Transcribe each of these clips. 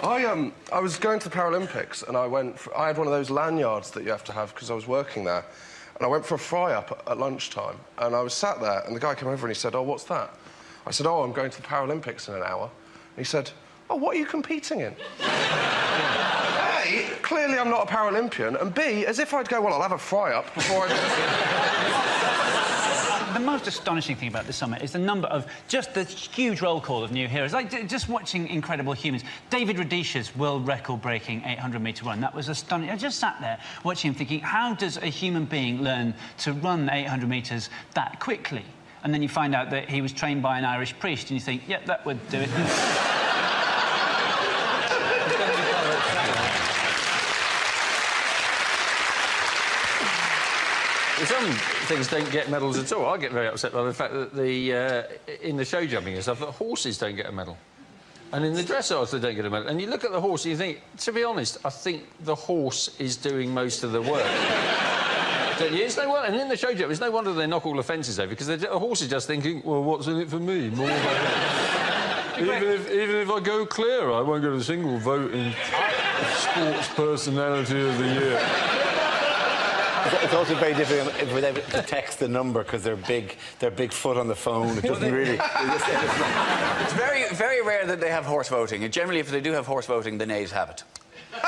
I was going to the Paralympics and I had one of those lanyards that you have to have because I was working there. And I went for a fry-up at lunchtime and I was sat there and the guy came over and he said, "Oh, what's that?" I said, "Oh, I'm going to the Paralympics in an hour." And he said, "Oh, what are you competing in?" A, clearly I'm not a Paralympian, and B, as if I'd go, "Well, I'll have a fry-up before I..." The most astonishing thing about this summit is the number of just the huge roll call of new heroes. Like, just watching Incredible Humans. David Rudisha's world record-breaking 800-metre run. That was astonishing. I just sat there watching him thinking, how does a human being learn to run 800 metres that quickly? And then you find out that he was trained by an Irish priest, and you think, yep, that would do it. Some things don't get medals at all. I get very upset by the fact that in the show jumping and stuff, that horses don't get a medal. And in the dressage, they don't get a medal. And you look at the horse and you think, to be honest, I think the horse is doing most of the work. Don't you? And in the show jump, it's no wonder they knock all the fences over, because the horse is just thinking, well, what's in it for me? More even if I go clear, I won't get a single vote in Sports Personality of the Year. It's also very difficult for them to text the number because they're big foot on the phone. It doesn't really... It's very, very rare that they have horse voting. And generally, if they do have horse voting, the nays have it. We're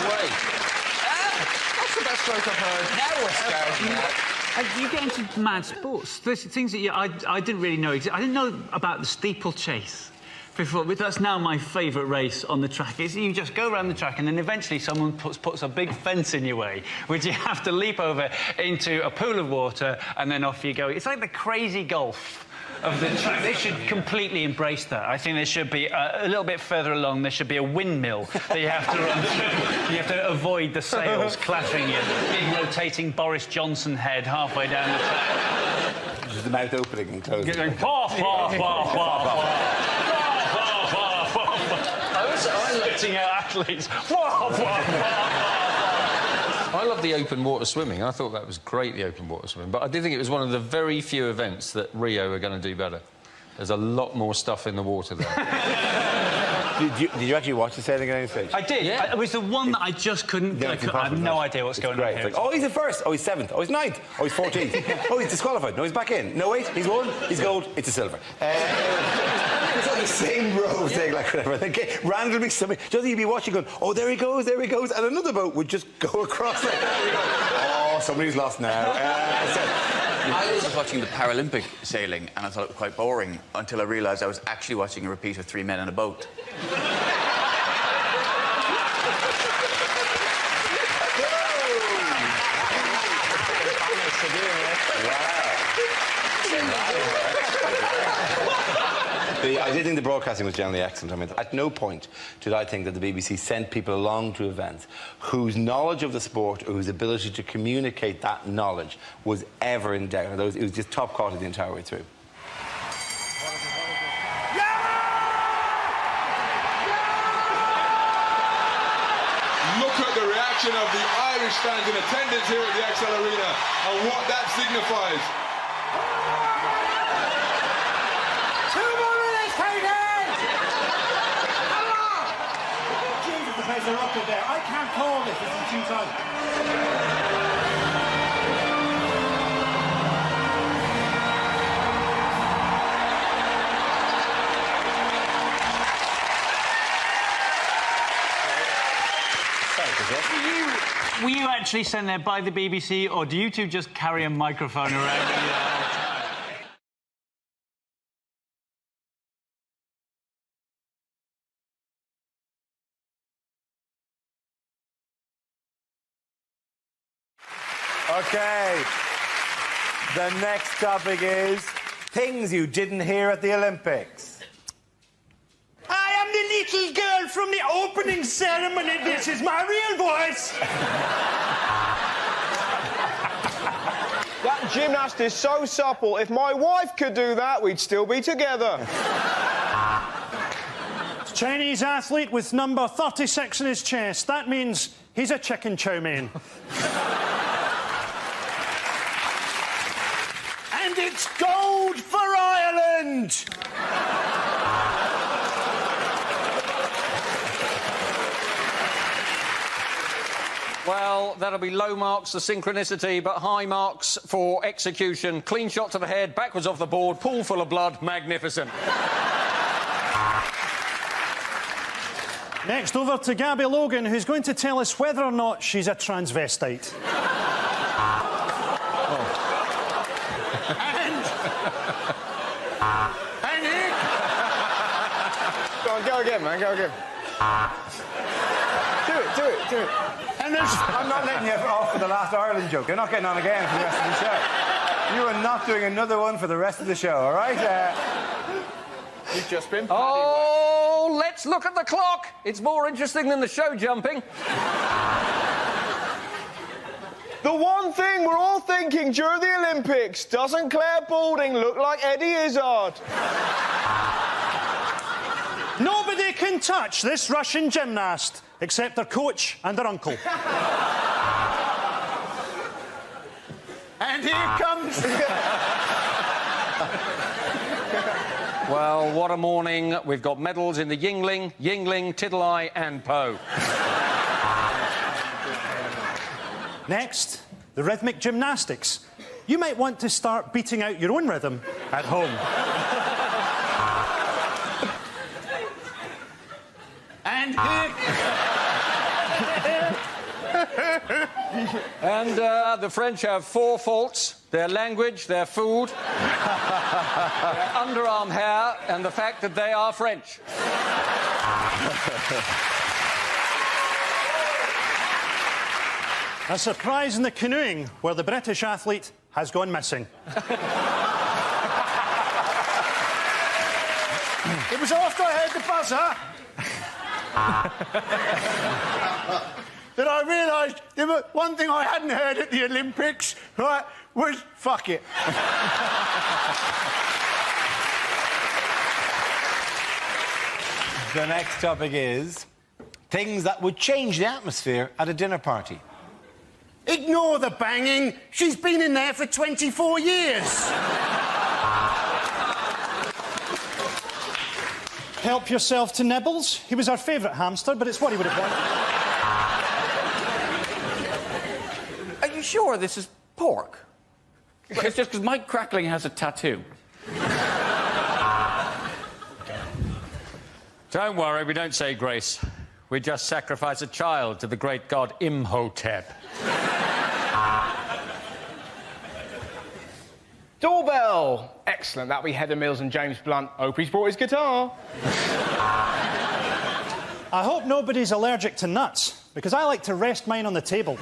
away. That's the best joke I've heard. Now we're starting. You get into mad sports. There's things that I didn't really know. I didn't know about the steeplechase before, but that's now my favourite race on the track. Is you just go around the track and then eventually someone puts a big fence in your way, which you have to leap over into a pool of water, and then off you go. It's like the crazy golf of the track. They should completely embrace that. I think there should be a little bit further along, there should be a windmill that you have to run through. You have to avoid the sails clattering you. Big rotating Boris Johnson head halfway down the track. Just the mouth opening and closing. Going, wah, wah, wah, wah, wah. I'm letting out athletes. Wah, wah, wah, I love the open water swimming. I thought that was great, the open water swimming. But I did think it was one of the very few events that Rio are going to do better. There's a lot more stuff in the water there. Did you actually watch the sailing at any stage? I did. Yeah. It was the one that I just couldn't... I have no idea what's going on here. Like, oh, he's in first. Oh, he's seventh. Oh, he's ninth. Oh, he's 14th. Oh, he's disqualified. No, he's back in. No, wait, he's won. He's gold. It's a silver. It's on the same road, saying like whatever. Randomly, somebody... Just you'd be watching going, oh, there he goes, and another boat would just go across like that. You go, oh, somebody's lost now. I was watching the Paralympic sailing and I thought it was quite boring until I realised I was actually watching a repeat of Three Men in a Boat. I did think the broadcasting was generally excellent. I mean, at no point did I think that the BBC sent people along to events whose knowledge of the sport or whose ability to communicate that knowledge was ever in doubt. It was just top quality the entire way through. Look at the reaction of the Irish fans in attendance here at the XL Arena and what that signifies. There's a rocket there. I can't call this. This is too tight. Were you actually sent there by the BBC, or do you two just carry a microphone around? OK. The next topic is things you didn't hear at the Olympics. I am the little girl from the opening ceremony. This is my real voice. That gymnast is so supple. If my wife could do that, we'd still be together. Chinese athlete with number 36 in his chest. That means he's a chicken chow mein. And it's gold for Ireland! Well, that'll be low marks for synchronicity, but high marks for execution. Clean shot to the head, backwards off the board, pool full of blood, magnificent. Next, over to Gabby Logan, who's going to tell us whether or not she's a transvestite. Go on, go again, man, go again. Do it. And I'm not letting you off for the last Ireland joke. You're not getting on again for the rest of the show. You are not doing another one for the rest of the show, all right? You've just been... Oh, let's look at the clock. It's more interesting than the show jumping. The one thing we're all thinking during the Olympics, doesn't Claire Balding look like Eddie Izzard? Nobody can touch this Russian gymnast, except their coach and their uncle. And here comes... Well, what a morning. We've got medals in the Yingling, Tiddly and Poe. Next, the rhythmic gymnastics. You might want to start beating out your own rhythm at home. And here... And the French have 4 faults. Their language, their food, their underarm hair, and the fact that they are French. A surprise in the canoeing, where the British athlete has gone missing. It was after I heard the buzzer that I realised there was one thing I hadn't heard at the Olympics, right, was fuck it. The next topic is things that would change the atmosphere at a dinner party. Ignore the banging. She's been in there for 24 years. Help yourself to Nibbles. He was our favourite hamster, but it's what he would have wanted. Are you sure this is pork? Well, it's just because Mike Crackling has a tattoo. Don't worry, we don't say grace. We just sacrifice a child to the great god Imhotep. Doorbell! Excellent, that'll be Heather Mills and James Blunt. Hope he's brought his guitar. I hope nobody's allergic to nuts, because I like to rest mine on the table.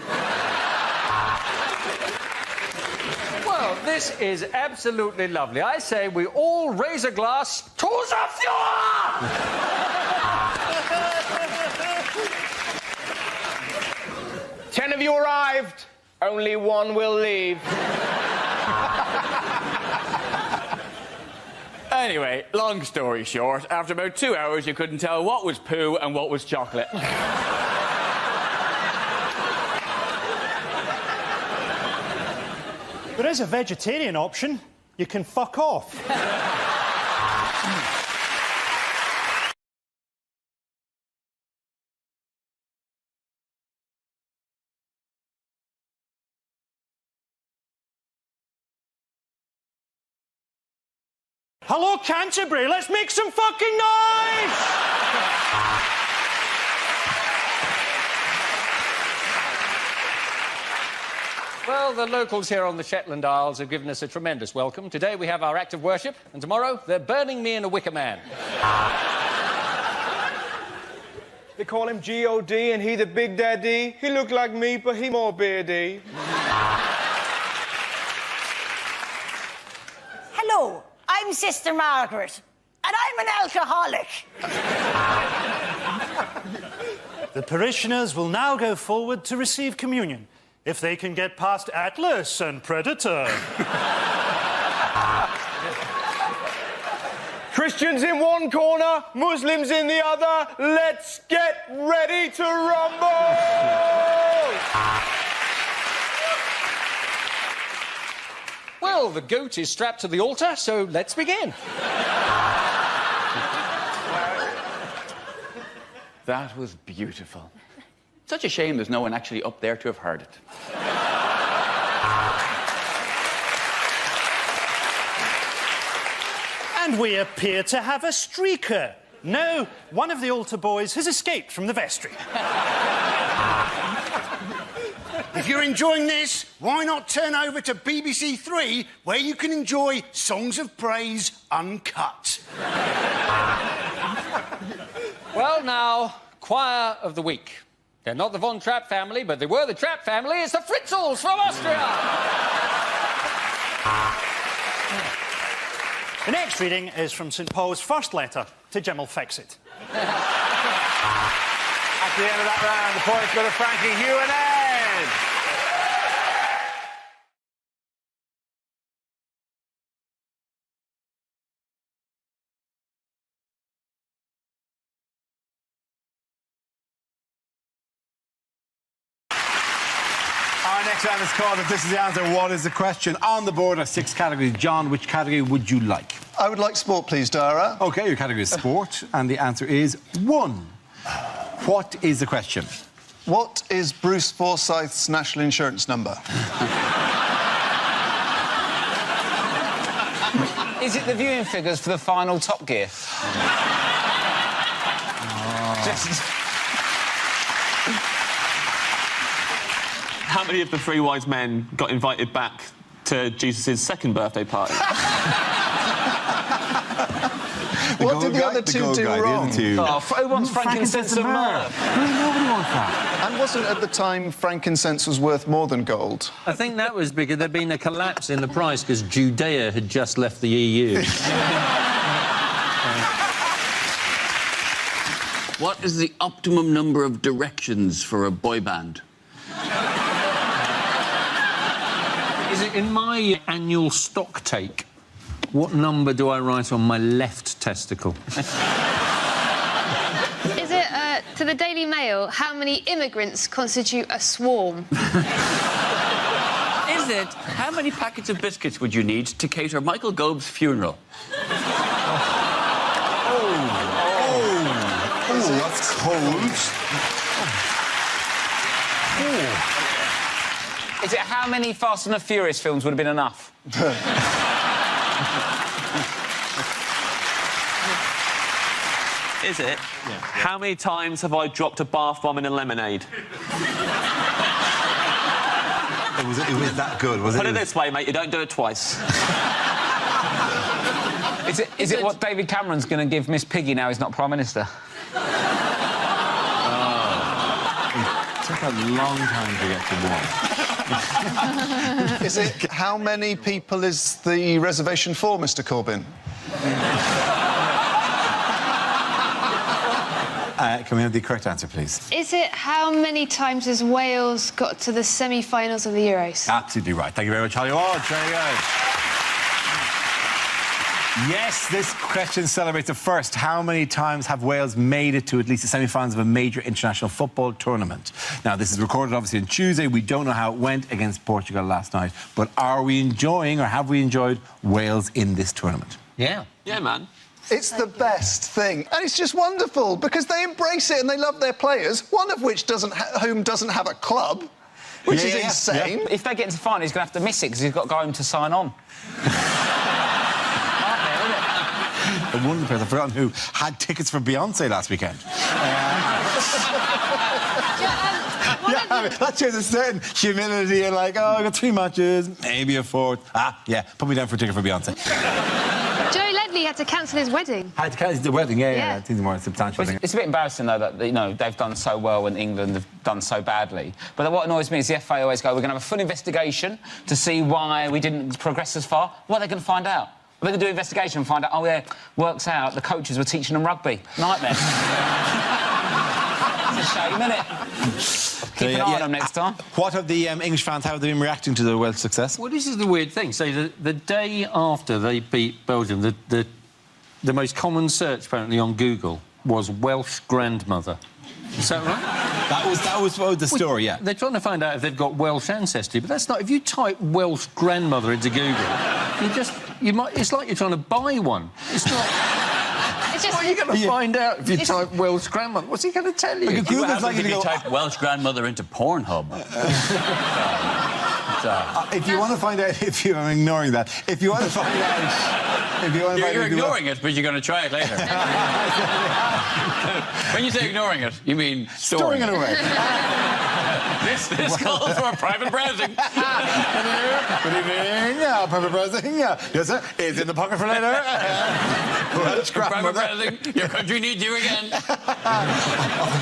Well, this is absolutely lovely. I say we all raise a glass to the Fuhrer! 10 of you arrived. Only one will leave. Anyway, long story short, after about 2 hours, you couldn't tell what was poo and what was chocolate. There is a vegetarian option. You can fuck off. Hello, Canterbury. Let's make some fucking noise! Well, the locals here on the Shetland Isles have given us a tremendous welcome. Today we have our act of worship, and tomorrow they're burning me in a wicker man. They call him G.O.D. and he the Big Daddy. He looked like me, but he more beardy. Hello, I'm Sister Margaret, and I'm an alcoholic. The parishioners will now go forward to receive communion, if they can get past Atlas and Predator. Christians in one corner, Muslims in the other. Let's get ready to rumble! Well, the goat is strapped to the altar, so let's begin. That was beautiful. Such a shame there's no one actually up there to have heard it. And we appear to have a streaker. No, one of the altar boys has escaped from the vestry. If you're enjoying this, why not turn over to BBC Three, where you can enjoy Songs of Praise uncut. Well, now, choir of the week. They're not the Von Trapp family, but they were the Trapp family. It's the Fritzels from Austria! The next reading is from St Paul's first letter to Jimmel Fixit. At the end of that round, the points go to Frankie, Hugh and Ed. Our next round is called If This Is the Answer, What Is the Question? On the board are 6 categories. John, which category would you like? I would like sport, please, Dara. OK, your category is sport, and the answer is 1. What is the question? What is Bruce Forsyth's national insurance number? Is it the viewing figures for the final Top Gear? How many of the 3 wise men got invited back to Jesus' second birthday party? What did the other two do wrong? Oh, who wants frankincense and myrrh? Nobody wants that. And wasn't at the time frankincense was worth more than gold? I think that was because there'd been a collapse in the price because Judea had just left the EU. What is the optimum number of directions for a boy band? Is it in my annual stock take? What number do I write on my left testicle? Is it, to the Daily Mail, how many immigrants constitute a swarm? Is it, how many packets of biscuits would you need to cater Michael Gobe's funeral? Oh, that's cold. Is it how many Fast and the Furious films would have been enough? Is it? Yeah. How many times have I dropped a bath bomb in a lemonade? It was that good, was it? Put it this way, mate, you don't do it twice. Is it what David Cameron's going to give Miss Piggy now he's not Prime Minister? It took a long time to get to 1. Is it how many people is the reservation for, Mr Corbyn? Can we have the correct answer, please? Is it how many times has Wales got to the semi-finals of the Euros? Absolutely right. Thank you very much, Holly Ward. Very good. Yes, this question celebrates the first. How many times have Wales made it to at least the semi-finals of a major international football tournament? Now, this is recorded, obviously, on Tuesday. We don't know how it went against Portugal last night. But are we enjoying, or have we enjoyed, Wales in this tournament? Yeah. Yeah, man. It's the best thing, and it's just wonderful because they embrace it and they love their players. One of which doesn't have a club, which is insane. Yeah. If they get into the final, he's going to have to miss it because he's got to go home to sign on. One of the players, I've forgotten who, had tickets for Beyonce last weekend. That shows a certain humility and like, oh, I got 3 matches, maybe a 4th. Yeah, put me down for a ticket for Beyonce. Joe Ledley had to cancel his wedding. Had to cancel the wedding, yeah. I think the more substantial thing. It's a bit embarrassing, though, that, you know, they've done so well and England have done so badly. But what annoys me is the FA always go, we're going to have a full investigation to see why we didn't progress as far. What are they going to find out? They're going to do an investigation and find out, oh, yeah, works out, the coaches were teaching them rugby. Nightmare. It's a shame, isn't it? Keep an eye on them next time. What have the English fans, how have they been reacting to the Welsh success? Well, this is the weird thing. So the day after they beat Belgium, the most common search, apparently, on Google was Welsh grandmother. Is that right? That was the story, yeah. They're trying to find out if they've got Welsh ancestry, but that's not... If you type Welsh grandmother into Google, it's like you're trying to buy one. It's not... It's just... What are you going to find out if you type Welsh grandmother? What's he going to tell you? What happens if you type Welsh grandmother into Pornhub? If you want to find out if you're ignoring that, if you want to find out... You're ignoring it, but you're going to try it later. When you say ignoring it, you mean storing it away. This calls for private browsing. Good evening. Private browsing. Yes, sir. It's in the pocket for later. Welsh Private grandmother. browsing. Your country needs you again. Thank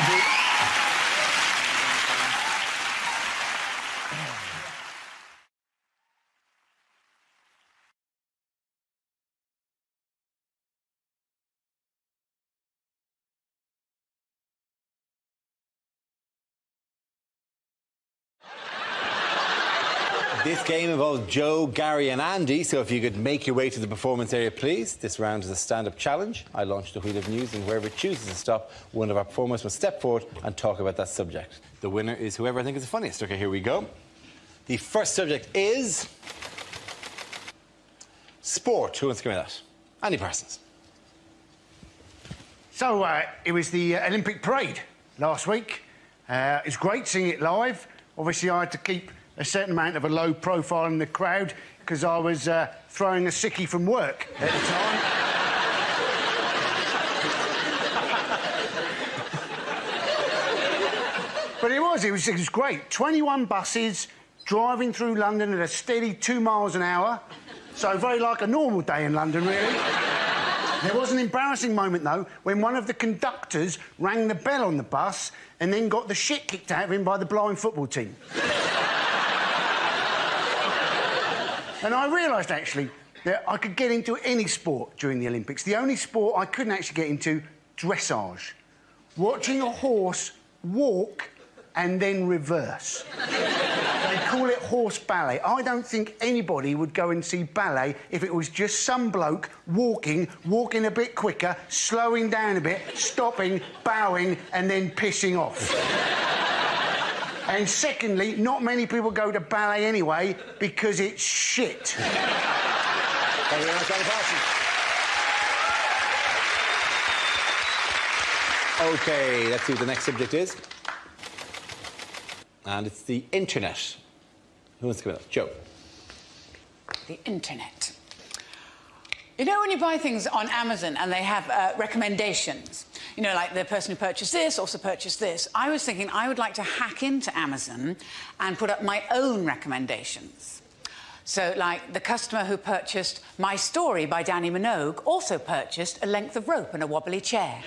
you. This game involves Joe, Gary and Andy, so if you could make your way to the performance area, please. This round is a stand-up challenge. I launch the wheel of news, and wherever it chooses to stop, one of our performers must step forward and talk about that subject. The winner is whoever I think is the funniest. OK, here we go. The first subject is... sport. Who wants to give me that? Andy Parsons. So, it was the Olympic parade last week. It was great seeing it live. Obviously, I had to keep a certain amount of a low profile in the crowd because I was throwing a sickie from work at the time. But it was great. 21 buses driving through London at a steady 2 miles an hour. So very like a normal day in London, really. There was an embarrassing moment, though, when one of the conductors rang the bell on the bus and then got the shit kicked out of him by the blind football team. And I realised, actually, that I could get into any sport during the Olympics. The only sport I couldn't actually get into, dressage. Watching a horse walk and then reverse. They call it horse ballet. I don't think anybody would go and see ballet if it was just some bloke walking a bit quicker, slowing down a bit, stopping, bowing, and then pissing off. And secondly, not many people go to ballet anyway because it's shit. Thank you very much, Andy Parsons. OK, let's see what the next subject is. And it's the internet. Who wants to give it up? Joe. The internet. You know when you buy things on Amazon and they have recommendations? You know, like the person who purchased this also purchased this. I was thinking I would like to hack into Amazon and put up my own recommendations. So, like, the customer who purchased My Story by Danny Minogue also purchased a length of rope and a wobbly chair.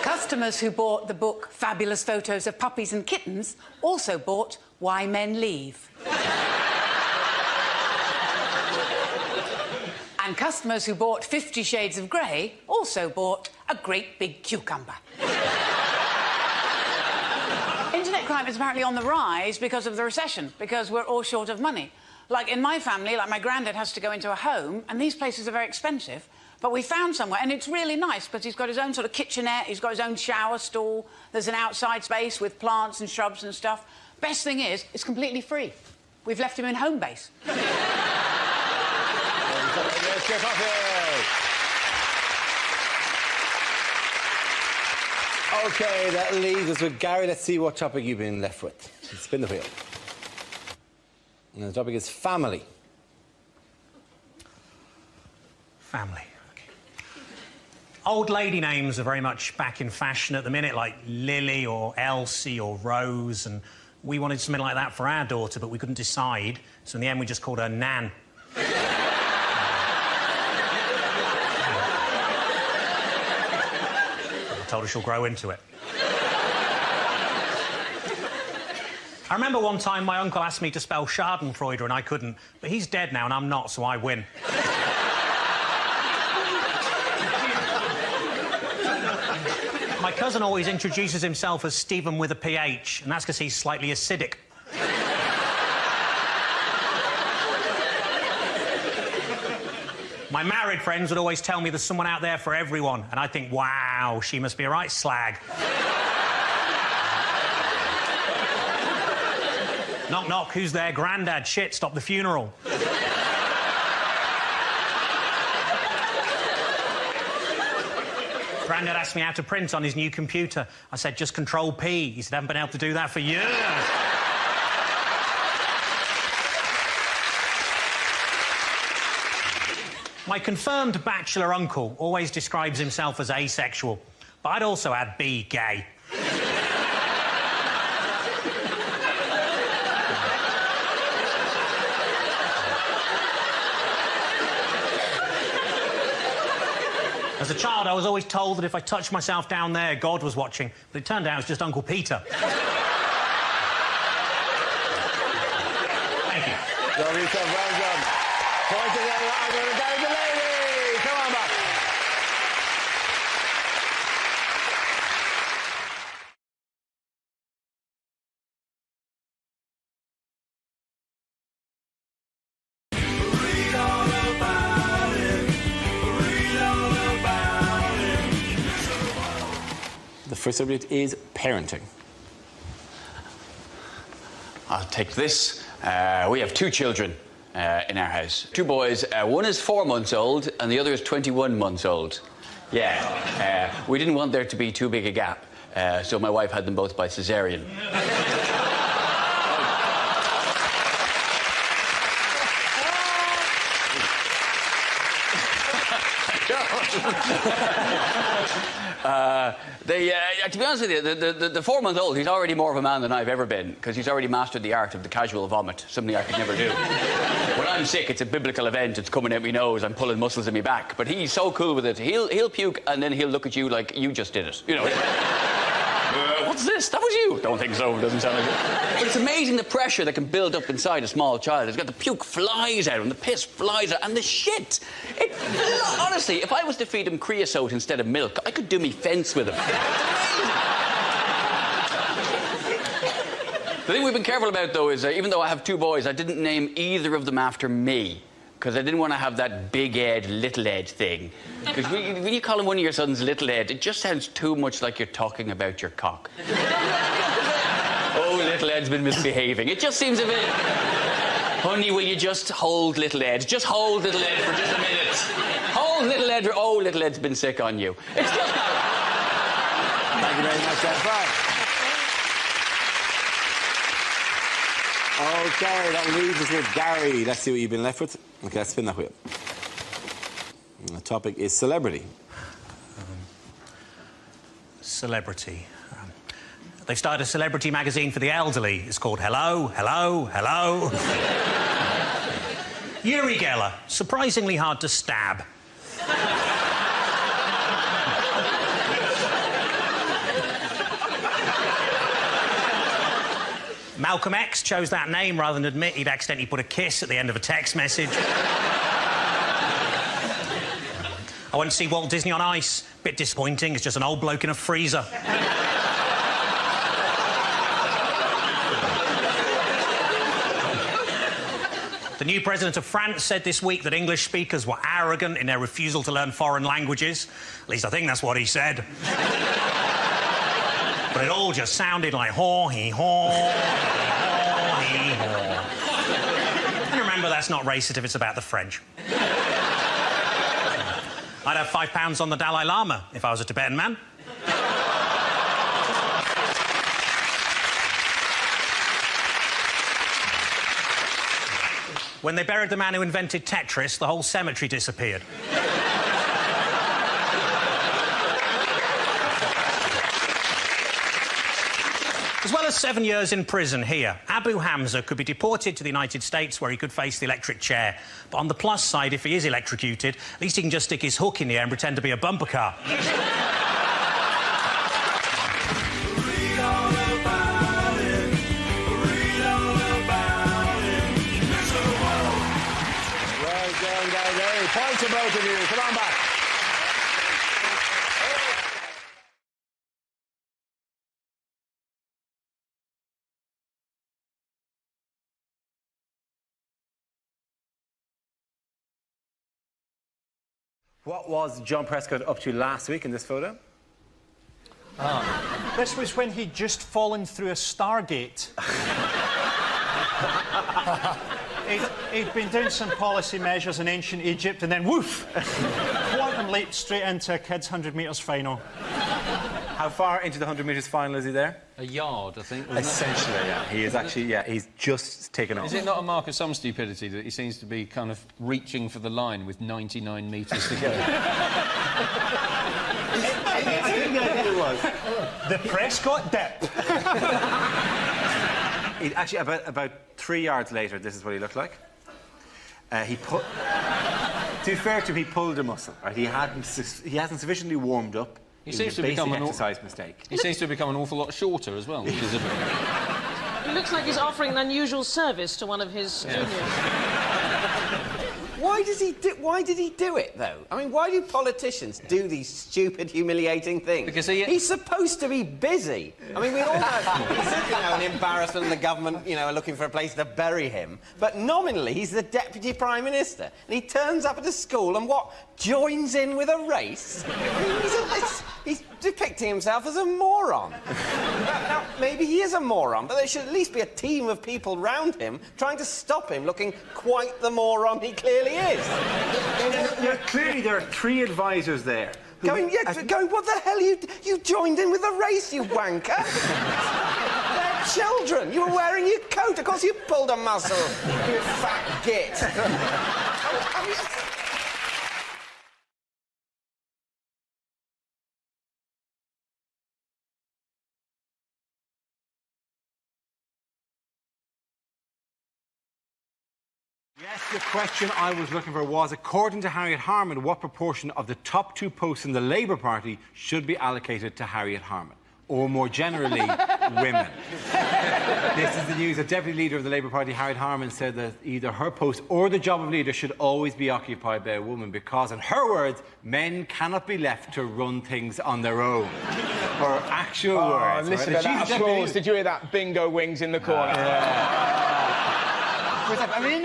Customers who bought the book Fabulous Photos of Puppies and Kittens also bought Why Men Leave. And customers who bought 50 Shades of Grey also bought a great big cucumber. Internet crime is apparently on the rise because of the recession, because we're all short of money. Like, in my family, like, my granddad has to go into a home, and these places are very expensive, but we found somewhere, and it's really nice, because he's got his own sort of kitchenette, he's got his own shower stall, there's an outside space with plants and shrubs and stuff. Best thing is, it's completely free. We've left him in home base. OK, that leaves us with Gary. Let's see what topic you've been left with. Spin the wheel. And the topic is family. Family. Okay. Old lady names are very much back in fashion at the minute, like Lily or Elsie or Rose, and we wanted something like that for our daughter, but we couldn't decide, so in the end we just called her Nan. I told her she'll grow into it. I remember one time my uncle asked me to spell Schadenfreude and I couldn't, but he's dead now and I'm not, so I win. My cousin always introduces himself as Stephen with a PH, and that's because he's slightly acidic. My married friends would always tell me there's someone out there for everyone, and I'd think, wow, she must be a right slag. Knock, knock, who's there? Grandad, shit, stop the funeral. Grandad asked me how to print on his new computer. I said, just Control P. He said, haven't been able to do that for years. My confirmed bachelor uncle always describes himself as asexual, but I'd also add B, gay. As a child, I was always told that if I touched myself down there, God was watching, but it turned out it was just Uncle Peter. Thank you. Lovely stuff, well done. Point to I'm going to go to the lady. Come on back. The first subject is parenting. I'll take this. We have 2 children in our house. 2 boys. One is 4 months old and the other is 21 months old. Yeah. We didn't want there to be too big a gap, so my wife had them both by cesarean. To be honest with you, the 4-month-old, he's already more of a man than I've ever been, because he's already mastered the art of the casual vomit, something I could never do. When I'm sick, it's a biblical event, it's coming out my nose, I'm pulling muscles in my back, but he's so cool with it. He'll puke and then he'll look at you like you just did it. You know. What's this? That was you? Don't think so. Doesn't sound like it. But it's amazing the pressure that can build up inside a small child. It's got the puke flies out and the piss flies out and the shit. Honestly, if I was to feed him creosote instead of milk, I could do me fence with him. The thing we've been careful about, though, is even though I have 2 boys, I didn't name either of them after me. Because I didn't want to have that big Ed, little Ed thing. Because when you call him one of your sons Little Ed, it just sounds too much like you're talking about your cock. Oh, Little Ed's been misbehaving. It just seems a bit... Honey, will you just hold Little Ed? Just hold Little Ed for just a minute. Hold Little Ed. Oh, Little Ed's been sick on you. It's just not... Thank you very much, Jeff. Okay, that leaves us with Gary. Let's see what you've been left with. Okay, let's spin that wheel. The topic is celebrity. Celebrity. They've started a celebrity magazine for the elderly. It's called Hello, Hello, Hello. Uri Geller, surprisingly hard to stab. Malcolm X chose that name rather than admit he'd accidentally put a kiss at the end of a text message. I went to see Walt Disney on Ice. Bit disappointing, it's just an old bloke in a freezer. The new president of France said this week that English speakers were arrogant in their refusal to learn foreign languages. At least I think that's what he said. But it all just sounded like haw-hee-haw, haw-hee-haw. And remember, that's not racist if it's about the French. I'd have £5 on the Dalai Lama if I was a Tibetan man. When they buried the man who invented Tetris, the whole cemetery disappeared. As well as 7 years in prison here, Abu Hamza could be deported to the United States where he could face the electric chair. But on the plus side, if he is electrocuted, at least he can just stick his hook in the air and pretend to be a bumper car. Well done, guys. Point to both of you. Come on back. What was John Prescott up to last week in this photo? This was when he'd just fallen through a Stargate. He'd been doing some policy measures in ancient Egypt and then woof! Quantum leap straight into a kids' 100 metres final. How far into the 100 metres final is he there? A yard, I think. Essentially, yeah. He is actually, yeah, he's just taken off. Is it not a mark of some stupidity that he seems to be kind of reaching for the line with 99 metres to go? I think the idea was the Prescott dip. Actually, about 3 yards later, this is what he looked like. To be fair to him, he pulled a muscle. Right? He hasn't sufficiently warmed up. He seems to become an exercise mistake. He seems to have become an awful lot shorter as well. Which is a bit... He looks like he's offering an unusual service to one of his juniors. Why did he do it, though? I mean, why do politicians do these stupid, humiliating things? Because he's supposed to be busy. I mean, we all know he's, an embarrassment and the government, are looking for a place to bury him. But nominally, he's the Deputy Prime Minister. And he turns up at a school and joins in with a race? I mean, he's depicting himself as a moron. Now, maybe he is a moron, but there should at least be a team of people round him trying to stop him looking quite the moron he clearly is. Clearly, there are 3 advisors there. Going, what the hell? You joined in with the race, you wanker. They're children. You were wearing your coat. Of course you pulled a muscle, you fat git. Yes, the question I was looking for was, according to Harriet Harman, what proportion of the top 2 posts in the Labour Party should be allocated to Harriet Harman? Or more generally, women. This is the news. The Deputy Leader of the Labour Party, Harriet Harman, said that either her post or the job of leader should always be occupied by a woman because, in her words, men cannot be left to run things on their own. Her actual words. Listen to that applause. Did you hear that? Bingo wings in the corner. I mean,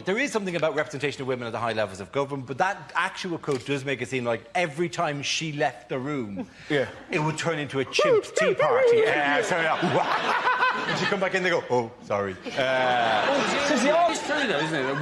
there is something about representation of women at the high levels of government, but that actual quote does make it seem like every time she left the room, it would turn into a chimp tea party. And she'd come back in, they go, oh, sorry. It's true, though, isn't it, that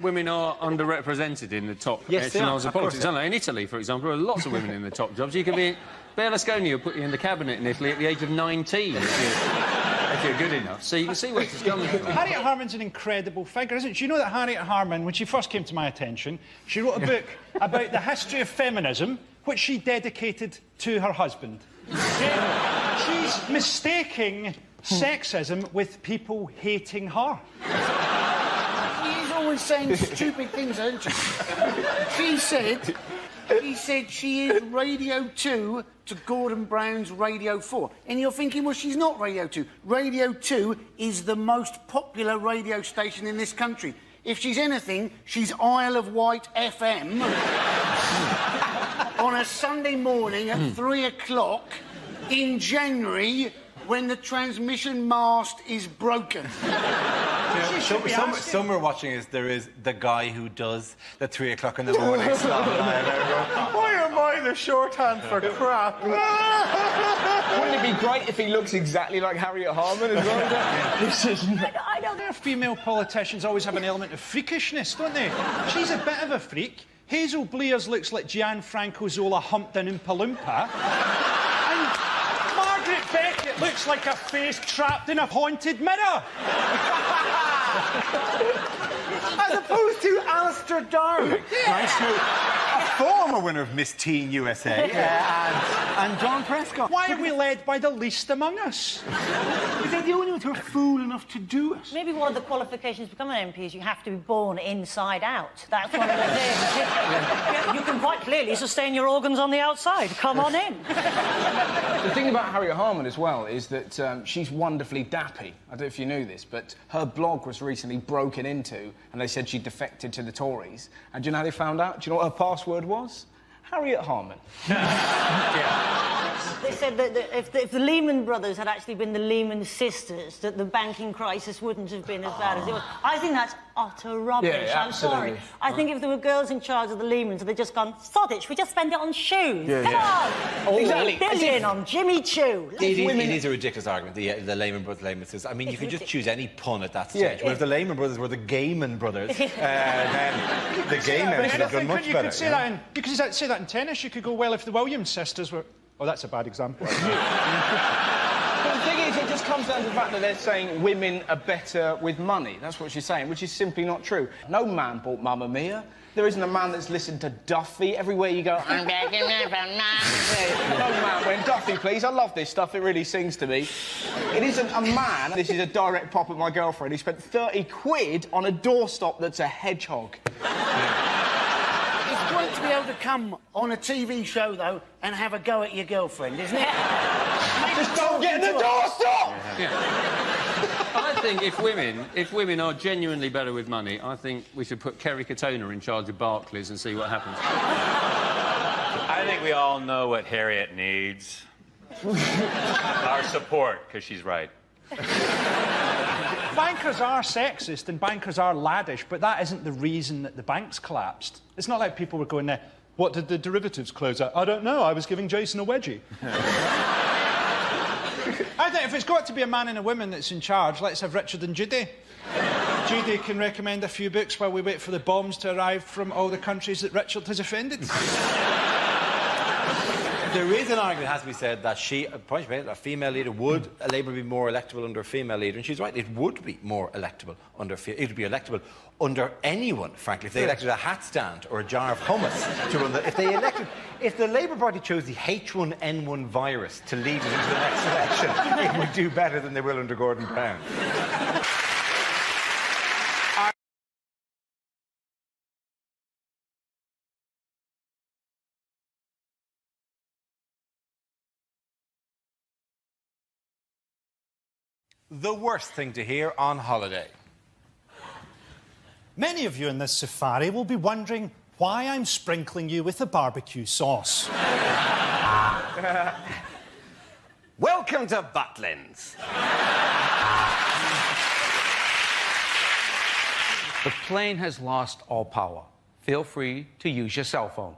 women are underrepresented in the top echelons of politics, aren't they? In Italy, for example, there are lots of women in the top jobs. You can be... Berlusconi will put you in the cabinet in Italy at the age of 19 if you're good enough. So you can see where it's coming from. Harriet Harman's an incredible figure, isn't she? You know that Harriet Harman, when she first came to my attention, she wrote a book about the history of feminism, which she dedicated to her husband. She's mistaking sexism with people hating her. She's always saying stupid things, isn't she? She said she is Radio 2 to Gordon Brown's Radio 4. And you're thinking, well, she's not Radio 2. Radio 2 is the most popular radio station in this country. If she's anything, she's Isle of Wight FM on a Sunday morning at 3 o'clock in January when the transmission mast is broken. Some we're watching there is the guy who does the 3 o'clock in the morning slot. Why am I the shorthand for crap? Wouldn't it be great if he looks exactly like Harriet Harman as well? I don't know. Female politicians always have an element of freakishness, don't they? She's a bit of a freak. Hazel Blears looks like Gianfranco Zola humped an Oompa Loompa. And Margaret Beckett looks like a face trapped in a haunted mirror. As opposed to Alistair Darling. Right, so a former winner of Miss Teen USA and John Prescott. Why are we led by the least among us? They're the only ones who are fool enough to do it. Maybe one of the qualifications to become an MP is you have to be born inside out. That's one of the things. You can quite clearly sustain your organs on the outside. Come on in. The thing about Harriet Harman as well is that she's wonderfully dappy. I don't know if you knew this, but her blog was recently broken into and they said she defected to the Tories. And do you know how they found out? Do you know what her password was? Harriet Harman. They said that if the Lehman Brothers had actually been the Lehman sisters, that the banking crisis wouldn't have been as bad as it was. I think that's utter rubbish. Yeah, I'm sorry. I think if there were girls in charge of the Lehmans, they'd just gone, sod it, we just spend it on shoes. Come on! Exactly. $1 billion on Jimmy Choo. It is a ridiculous argument, the Lehman Brothers, Lehman sisters. I mean, you could just choose any pun at that stage. Whereas the Lehman Brothers were the Gaiman brothers, then the gay men should have done much better. You could say that in tennis. You could go, well, if the Williams sisters were... Oh, that's a bad example. But the thing is, it just comes down to the fact that they're saying women are better with money. That's what she's saying, which is simply not true. No man bought Mamma Mia. There isn't a man that's listened to Duffy. Everywhere you go, I'm back in my No man went, Duffy, please, I love this stuff, it really sings to me. It isn't a man, this is a direct pop at my girlfriend, who spent 30 quid on a doorstop that's a hedgehog. It's great to be able to come on a TV show, though, and have a go at your girlfriend, isn't it? Just don't get in the doorstop! I think if women are genuinely better with money, I think we should put Kerry Katona in charge of Barclays and see what happens. I think we all know what Harriet needs. Our support, because she's right. Bankers are sexist and bankers are laddish, but that isn't the reason that the banks collapsed. It's not like people were going there, what did the derivatives close at? I don't know, I was giving Jason a wedgie. I think if it's got to be a man and a woman that's in charge, let's have Richard and Judy. Judy can recommend a few books while we wait for the bombs to arrive from all the countries that Richard has offended. There is an argument that has to be said that a female leader would, Labour be more electable under a female leader, and she's right, it would be more electable under it would be electable under anyone, frankly, if they elected a hat stand or a jar of hummus to run if the Labour Party chose the H1N1 virus to lead us into the next election, it would do better than they will under Gordon Brown. The worst thing to hear on holiday. Many of you in this safari will be wondering why I'm sprinkling you with a barbecue sauce. Welcome to Butlins. The plane has lost all power. Feel free to use your cell phone.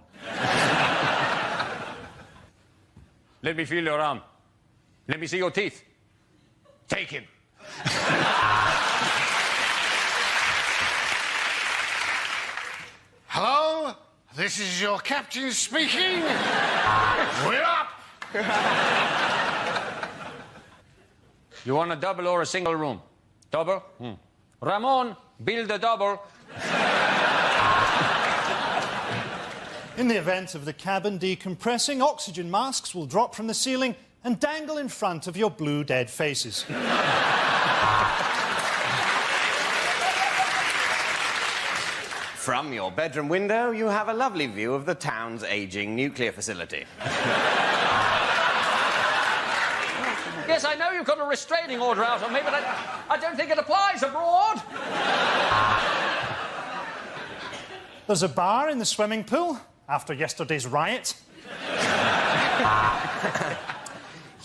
Let me feel your arm. Let me see your teeth. Take him. Hello? This is your captain speaking. We're up. You want a double or a single room? Double? Ramon, build a double. In the event of the cabin decompressing, oxygen masks will drop from the ceiling and dangle in front of your blue dead faces. From your bedroom window, you have a lovely view of the town's ageing nuclear facility. Yes, I know you've got a restraining order out on me, but I don't think it applies abroad. There's a bar in the swimming pool after yesterday's riot.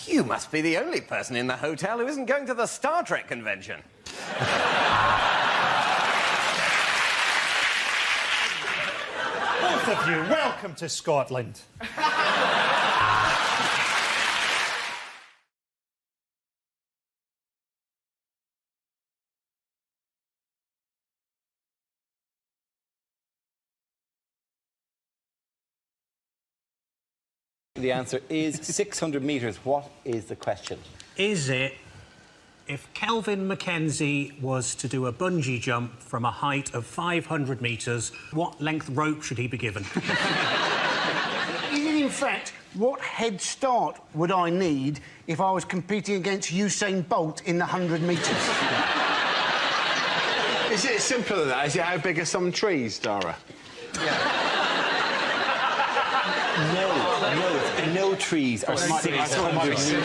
You must be the only person in the hotel who isn't going to the Star Trek convention. Both of you, welcome to Scotland. The answer is 600 metres. What is the question? Is it, if Kelvin Mackenzie was to do a bungee jump from a height of 500 metres, what length rope should he be given? Is it, in fact, what head start would I need if I was competing against Usain Bolt in the 100 metres? Is it simpler than that? Is it how big are some trees, Dara? No trees are 600 metres. Is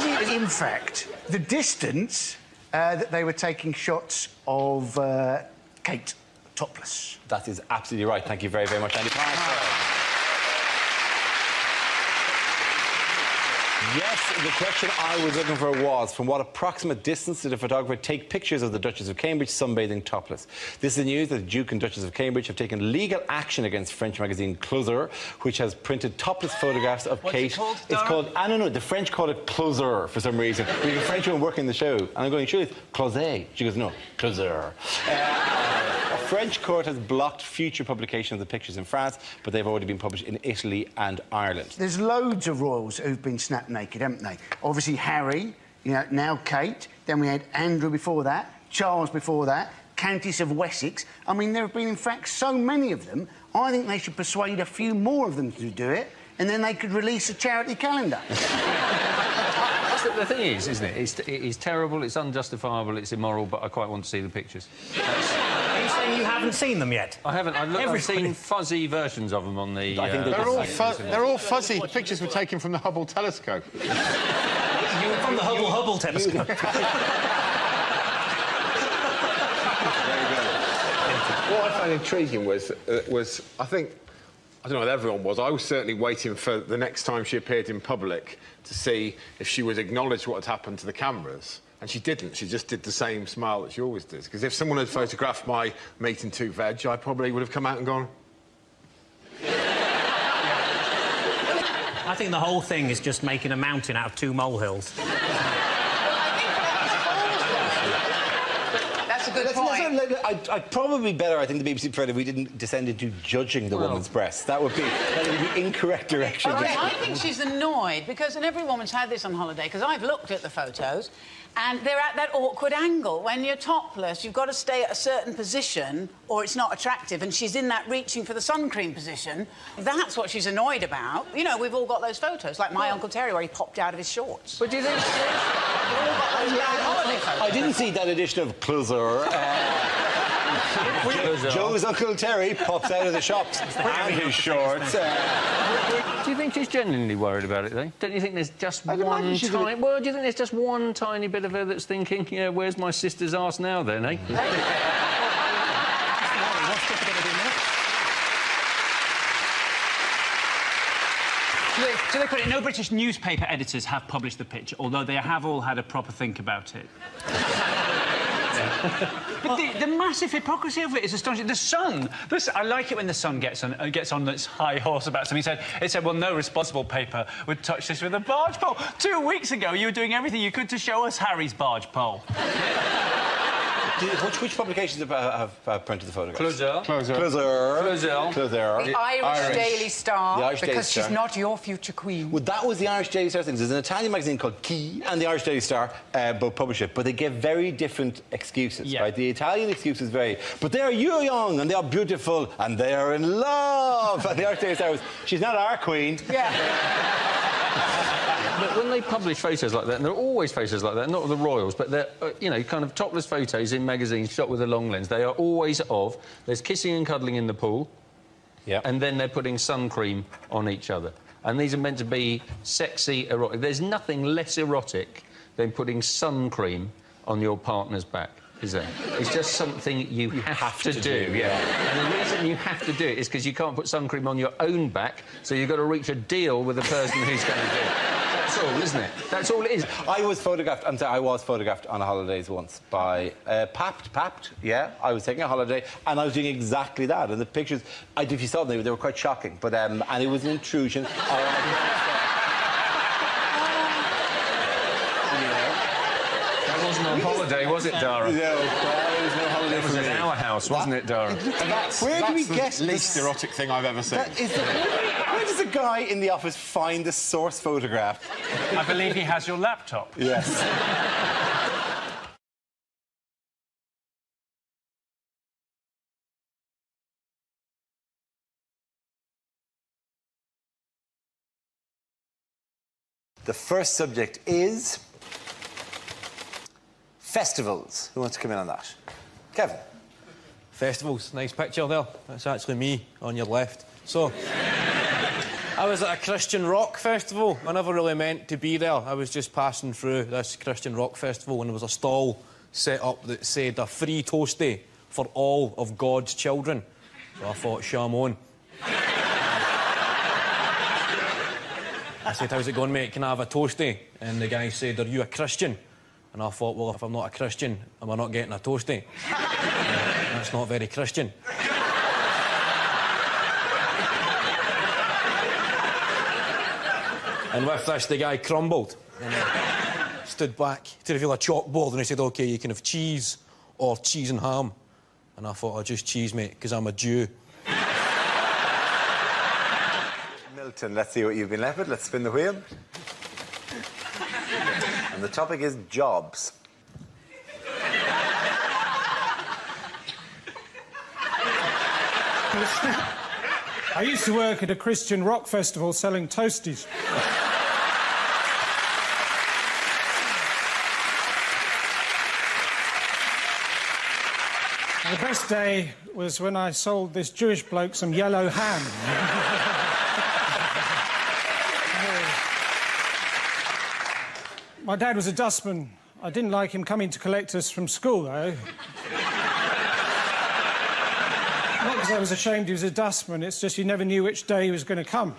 it, in fact, the distance that they were taking shots of Kate topless? That is absolutely right. Thank you very, very much, Andy. Yes, the question I was looking for was, from what approximate distance did a photographer take pictures of the Duchess of Cambridge sunbathing topless? This is news that the Duke and Duchess of Cambridge have taken legal action against French magazine Closer, which has printed topless photographs of Kate. What's it called, It's called, I don't know, the French call it Closer for some reason. We have a French woman working the show, and I'm going, sure, it's Closet. She goes, no, Closer. A French court has blocked future publication of the pictures in France, but they've already been published in Italy and Ireland. There's loads of royals who've been snapped naked, haven't they? Obviously Harry, you know, now Kate, then we had Andrew before that, Charles before that, Countess of Wessex. I mean, there have been, in fact, so many of them, I think they should persuade a few more of them to do it, and then they could release a charity calendar. The thing is, isn't it? It is terrible, it's unjustifiable, it's immoral, but I quite want to see the pictures. Are you saying you haven't seen them yet? I haven't. I've seen fuzzy versions of them on the... I think they're all fuzzy. The pictures were taken from the Hubble telescope. From the Hubble telescope. What I found intriguing was I think, I don't know what everyone was, I was certainly waiting for the next time she appeared in public to see if she would acknowledge what had happened to the cameras. And she didn't. She just did the same smile that she always does. Because if someone had photographed my meat and two veg, I probably would have come out and gone... I think the whole thing is just making a mountain out of two molehills. That's a good point. I'd probably be better, I think, the BBC preferred if we didn't descend into judging the woman's breasts. That would be the incorrect direction. I think she's annoyed because, and every woman's had this on holiday, because I've looked at the photos, and they're at that awkward angle. When you're topless, you've got to stay at a certain position or it's not attractive, and she's in that reaching for the sun cream position. That's what she's annoyed about. You know, we've all got those photos, like my Uncle Terry, where he popped out of his shorts. But do you think... I didn't see that edition of Closer. Joe's Uncle Terry pops out of the shops and his shorts. Do you think she's genuinely worried about it, though? Don't you think there's just one tiny... Well, do you think there's just one tiny bit of her that's thinking, yeah, where's my sister's arse now, then, eh? To their credit, no British newspaper editors have published the picture, although they have all had a proper think about it. But the massive hypocrisy of it is astonishing. The Sun, I like it when the Sun gets on its high horse about something. It said, well, no responsible paper would touch this with a barge pole. 2 weeks ago, you were doing everything you could to show us Harry's barge pole. Which publications have printed the photographs? The Irish Daily Star, because she's not your future queen. Well, that was the Irish Daily Star thing. There's an Italian magazine called Key and the Irish Daily Star both publish it, but they give very different excuses, right? The Italian excuse is very... But they are young and they are beautiful and they are in love. And the Irish Daily Star was, she's not our queen. Yeah. But when they publish photos like that, and there are always photos like that, not of the royals, but they're, you know, kind of topless photos in magazines shot with a long lens, they are always of, there's kissing and cuddling in the pool, and then they're putting sun cream on each other. And these are meant to be sexy, erotic. There's nothing less erotic than putting sun cream on your partner's back, is there? It's just something you have to do. Yeah. And the reason you have to do it is because you can't put sun cream on your own back, so you've got to reach a deal with the person who's going to do it. That's all, isn't it? That's all it is. I was photographed on holidays once by Papt. Yeah, I was taking a holiday and I was doing exactly that. And the pictures, if you saw them, they were quite shocking. But and it was an intrusion. That wasn't on holiday, was it, Dara? No, there was no holiday. It was at our house, wasn't it, Dara? Where do we get the least erotic thing I've ever seen? Where does a guy in the office find the source photograph? I believe he has your laptop. Yes. The first subject is festivals. Who wants to come in on that? Kevin. Festivals, nice picture there. That's actually me on your left. So, I was at a Christian rock festival. I never really meant to be there. I was just passing through this Christian rock festival and there was a stall set up that said a free toastie for all of God's children. So I thought, shame on. I said, how's it going, mate? Can I have a toastie? And the guy said, are you a Christian? And I thought, well, if I'm not a Christian, am I not getting a toastie? That's not very Christian. And with this, the guy crumbled. And stood back to reveal a chalkboard, and he said, OK, you can have cheese or cheese and ham. And I thought, oh, just cheese, mate, because I'm a Jew. Milton, let's see what you've been left with. Let's spin the wheel. And the topic is jobs. I used to work at a Christian rock festival selling toasties. The best day was when I sold this Jewish bloke some yellow ham. My dad was a dustman. I didn't like him coming to collect us from school, though. Not because I was ashamed he was a dustman, it's just you never knew which day he was going to come.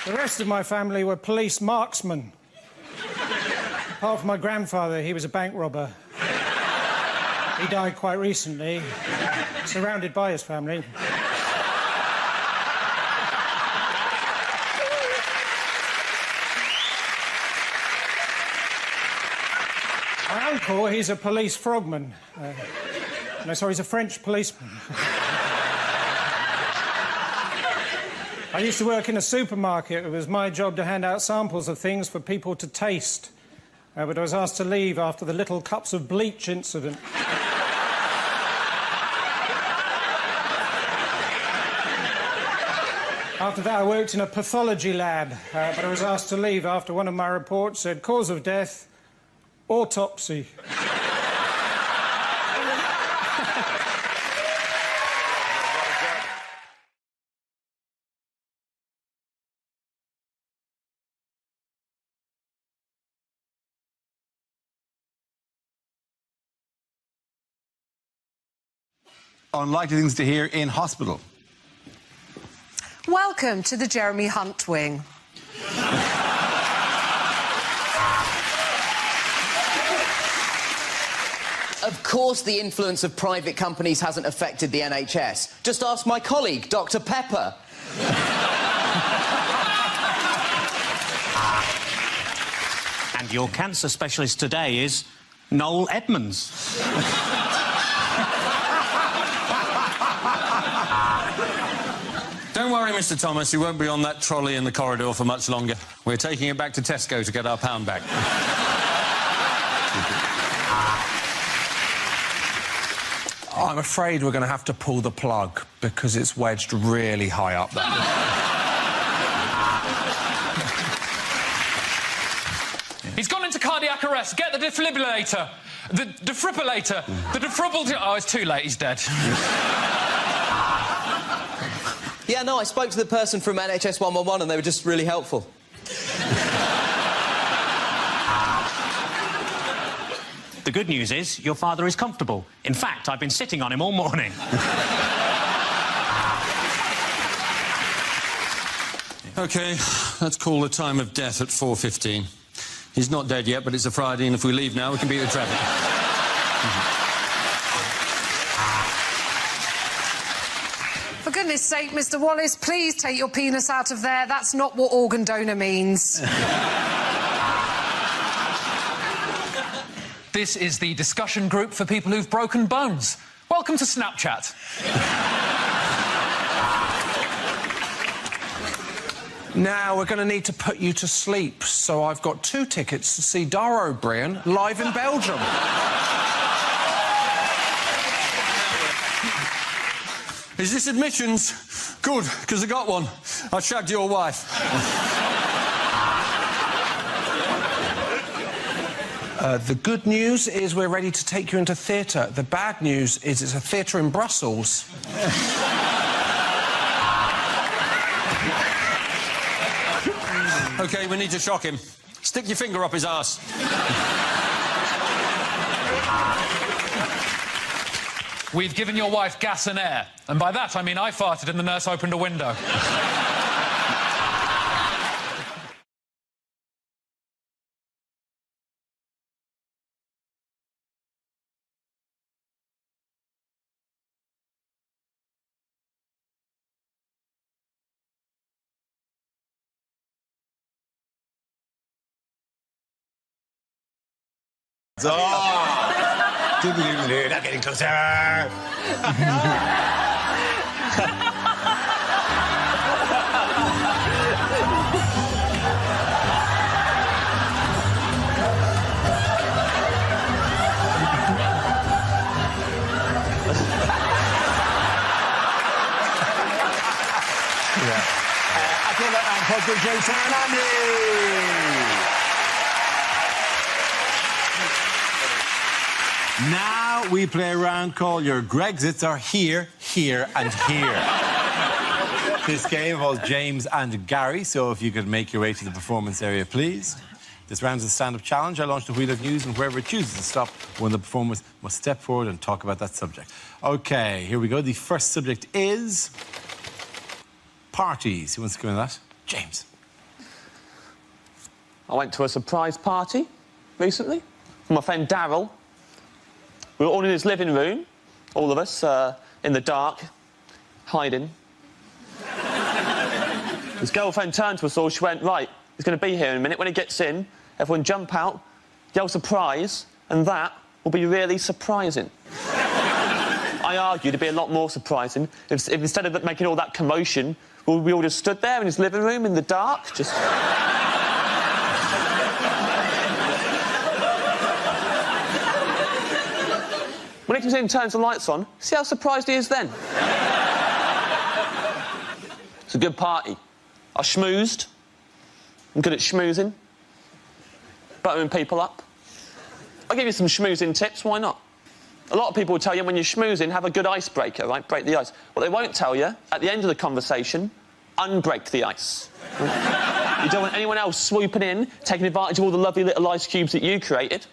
The rest of my family were police marksmen. Apart from my grandfather, he was a bank robber. He died quite recently, surrounded by his family. My uncle, he's a police frogman. No, sorry, he's a French policeman. I used to work in a supermarket. It was my job to hand out samples of things for people to taste. But I was asked to leave after the little cups of bleach incident. After that, I worked in a pathology lab, but I was asked to leave after one of my reports said cause of death, autopsy. Unlikely things to hear in hospital. Welcome to the Jeremy Hunt wing. Of course the influence of private companies hasn't affected the NHS. Just ask my colleague, Dr. Pepper. And your cancer specialist today is Noel Edmonds. Don't worry, Mr. Thomas, you won't be on that trolley in the corridor for much longer. We're taking it back to Tesco to get our pound back. I'm afraid we're going to have to pull the plug because it's wedged really high up there. He's gone into cardiac arrest. Get the defibrillator. The defibrillator. The defibrillator. Oh, it's too late. He's dead. Yeah, no, I spoke to the person from NHS 111 and they were just really helpful. The good news is your father is comfortable. In fact, I've been sitting on him all morning. OK, let's call the time of death at 4:15. He's not dead yet, but it's a Friday, and if we leave now, we can beat the traffic. For goodness sake, Mr. Wallace, please take your penis out of there. That's not what organ donor means. This is the discussion group for people who've broken bones. Welcome to Snapchat. Now we're going to need to put you to sleep, so I've got 2 tickets to see Dara O'Brien live in Belgium. Is this admissions? Good, because I got one. I shagged your wife. The good news is we're ready to take you into theatre. The bad news is it's a theatre in Brussels. OK, we need to shock him. Stick your finger up his arse. we've given your wife gas and air. And by that, I mean I farted and the nurse opened a window. Oh! Not getting closer. I feel that I'm Podger Jason and Andy. Now we play a round called Your Grexits Are Here, Here and Here. This game involves James and Gary, so if you could make your way to the performance area, please. This round is a stand-up challenge. I launched a wheel of news, and whoever chooses to stop, one of the performers must step forward and talk about that subject. OK, here we go. The first subject is parties. Who wants to go into that? James. I went to a surprise party recently with my friend Darryl. We were all in his living room, all of us, in the dark, hiding. His girlfriend turned to us all, she went, right, he's going to be here in a minute. When he gets in, everyone jump out, yell surprise, and that will be really surprising. I argued it'd be a lot more surprising if instead of making all that commotion, we all just stood there in his living room in the dark, just... When he comes in and turns the lights on, see how surprised he is then? It's a good party. I schmoozed. I'm good at schmoozing. Buttering people up. I'll give you some schmoozing tips, why not? A lot of people will tell you when you're schmoozing, have a good icebreaker, right? Break the ice. What they won't tell you, at the end of the conversation, unbreak the ice. You don't want anyone else swooping in, taking advantage of all the lovely little ice cubes that you created.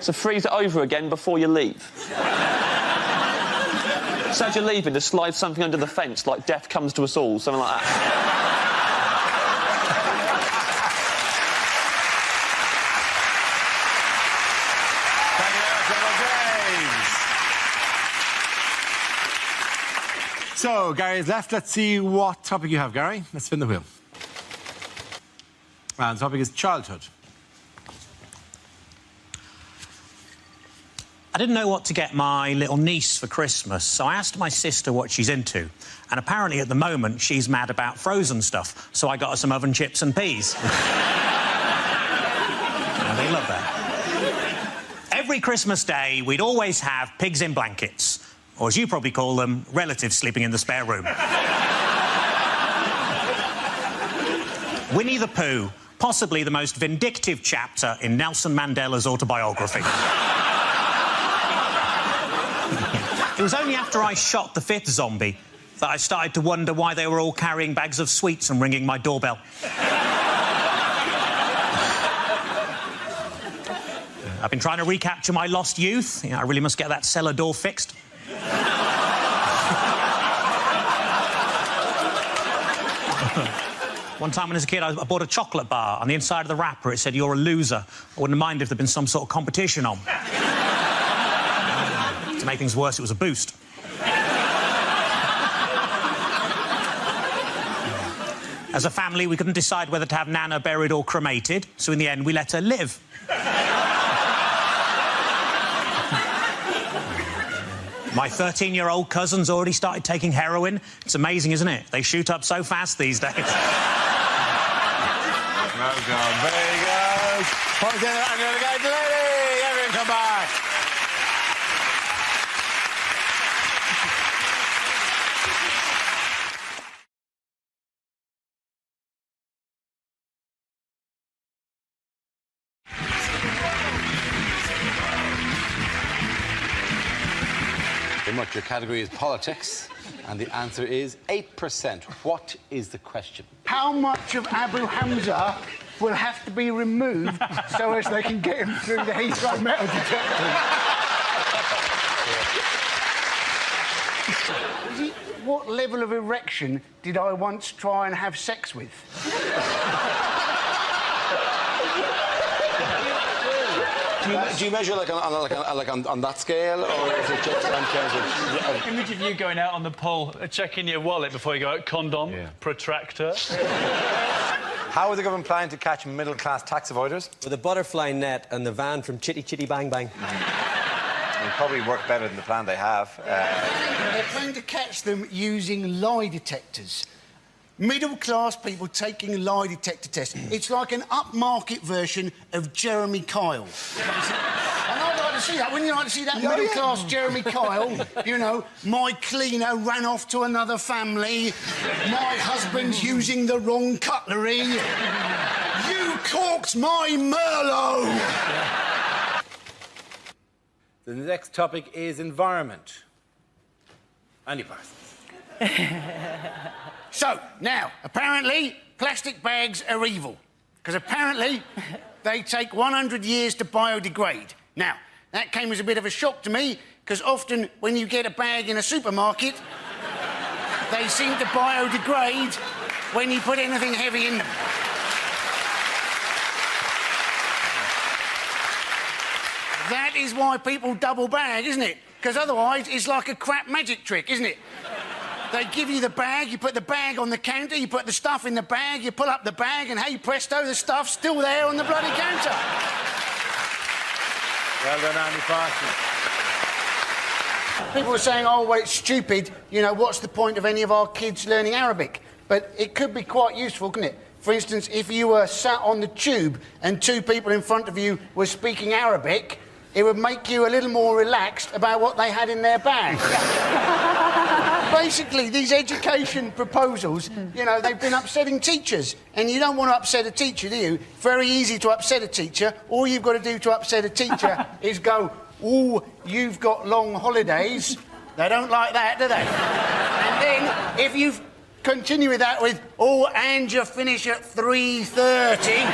So freeze it over again before you leave. So as you're leaving, just slide something under the fence, like death comes to us all, something like that. Thank you very much, James. So, Gary is left. Let's see what topic you have, Gary. Let's spin the wheel. And the topic is childhood. I didn't know what to get my little niece for Christmas, so I asked my sister what she's into. And apparently, at the moment, she's mad about frozen stuff, so I got her some oven chips and peas. And they love that. Every Christmas day, we'd always have pigs in blankets, or as you probably call them, relatives sleeping in the spare room. Winnie the Pooh, possibly the most vindictive chapter in Nelson Mandela's autobiography. It was only after I shot the 5th zombie that I started to wonder why they were all carrying bags of sweets and ringing my doorbell. I've been trying to recapture my lost youth. I really must get that cellar door fixed. One time when I was a kid, I bought a chocolate bar. On the inside of the wrapper, it said, "You're a loser." I wouldn't mind if there'd been some sort of competition on. To make things worse, it was a boost. As a family, we couldn't decide whether to have Nana buried or cremated, so in the end, we let her live. My 13-year-old cousin's already started taking heroin. It's amazing, isn't it? They shoot up so fast these days. Well done. Very good. Point in, I'm going to go to Lady. Everyone come back. Your category is politics, and the answer is 8%. What is the question? How much of Abu Hamza will have to be removed so as they can get him through the Heathrow metal detector? what level of erection did I once try and have sex with? Do you measure on that scale, or is it just on terms of... Image of you going out on the pole, checking your wallet before you go out, condom, protractor. How are the government planning to catch middle-class tax avoiders? With a butterfly net and the van from Chitty Chitty Bang Bang. It'll probably work better than the plan they have. They're planning to catch them using lie detectors. Middle-class people taking lie detector tests. It's like an upmarket version of Jeremy Kyle. And I'd like to see that. Wouldn't you like to see that middle-class Jeremy Kyle? You know, my cleaner ran off to another family. My husband's using the wrong cutlery. You corked my Merlot! The next topic is environment. Andy Parsons. So, now, apparently, plastic bags are evil. Because apparently, they take 100 years to biodegrade. Now, that came as a bit of a shock to me, because often when you get a bag in a supermarket, they seem to biodegrade when you put anything heavy in them. That is why people double bag, isn't it? Because otherwise, it's like a crap magic trick, isn't it? They give you the bag, you put the bag on the counter, you put the stuff in the bag, you pull up the bag, and hey, presto, the stuff's still there on the bloody counter. Well done, Andy Parsons. People are saying, oh, well, it's stupid. You know, what's the point of any of our kids learning Arabic? But it could be quite useful, couldn't it? For instance, if you were sat on the tube and two people in front of you were speaking Arabic, it would make you a little more relaxed about what they had in their bag. Basically, these education proposals, you know, they've been upsetting teachers. And you don't want to upset a teacher, do you? Very easy to upset a teacher. All you've got to do to upset a teacher is go, oh, you've got long holidays. They don't like that, do they? And then, if you continue with that with, oh, and you finish at 3:30.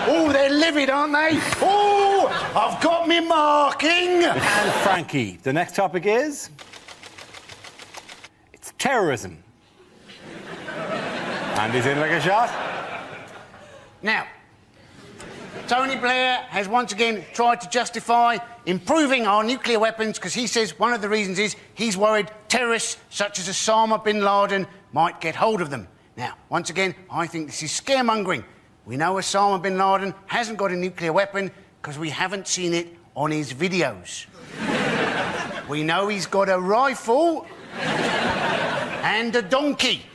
Oh, they're livid, aren't they? Oh, I've got me marking. And Frankie, the next topic is... it's terrorism. Andy's in like a shot. Now, Tony Blair has once again tried to justify improving our nuclear weapons because he says one of the reasons is he's worried terrorists such as Osama bin Laden might get hold of them. Now, once again, I think this is scaremongering. We know Osama bin Laden hasn't got a nuclear weapon because we haven't seen it on his videos. We know he's got a rifle and a donkey.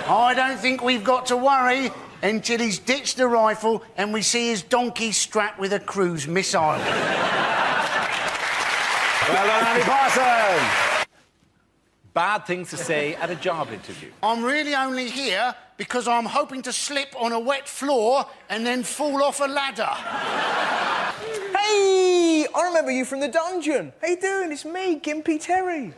I don't think we've got to worry until he's ditched the rifle and we see his donkey strapped with a cruise missile. Well done, Andy Parsons. Bad things to say at a job interview. I'm really only here because I'm hoping to slip on a wet floor and then fall off a ladder. Hey, I remember you from the dungeon. How you doing? It's me, Gimpy Terry.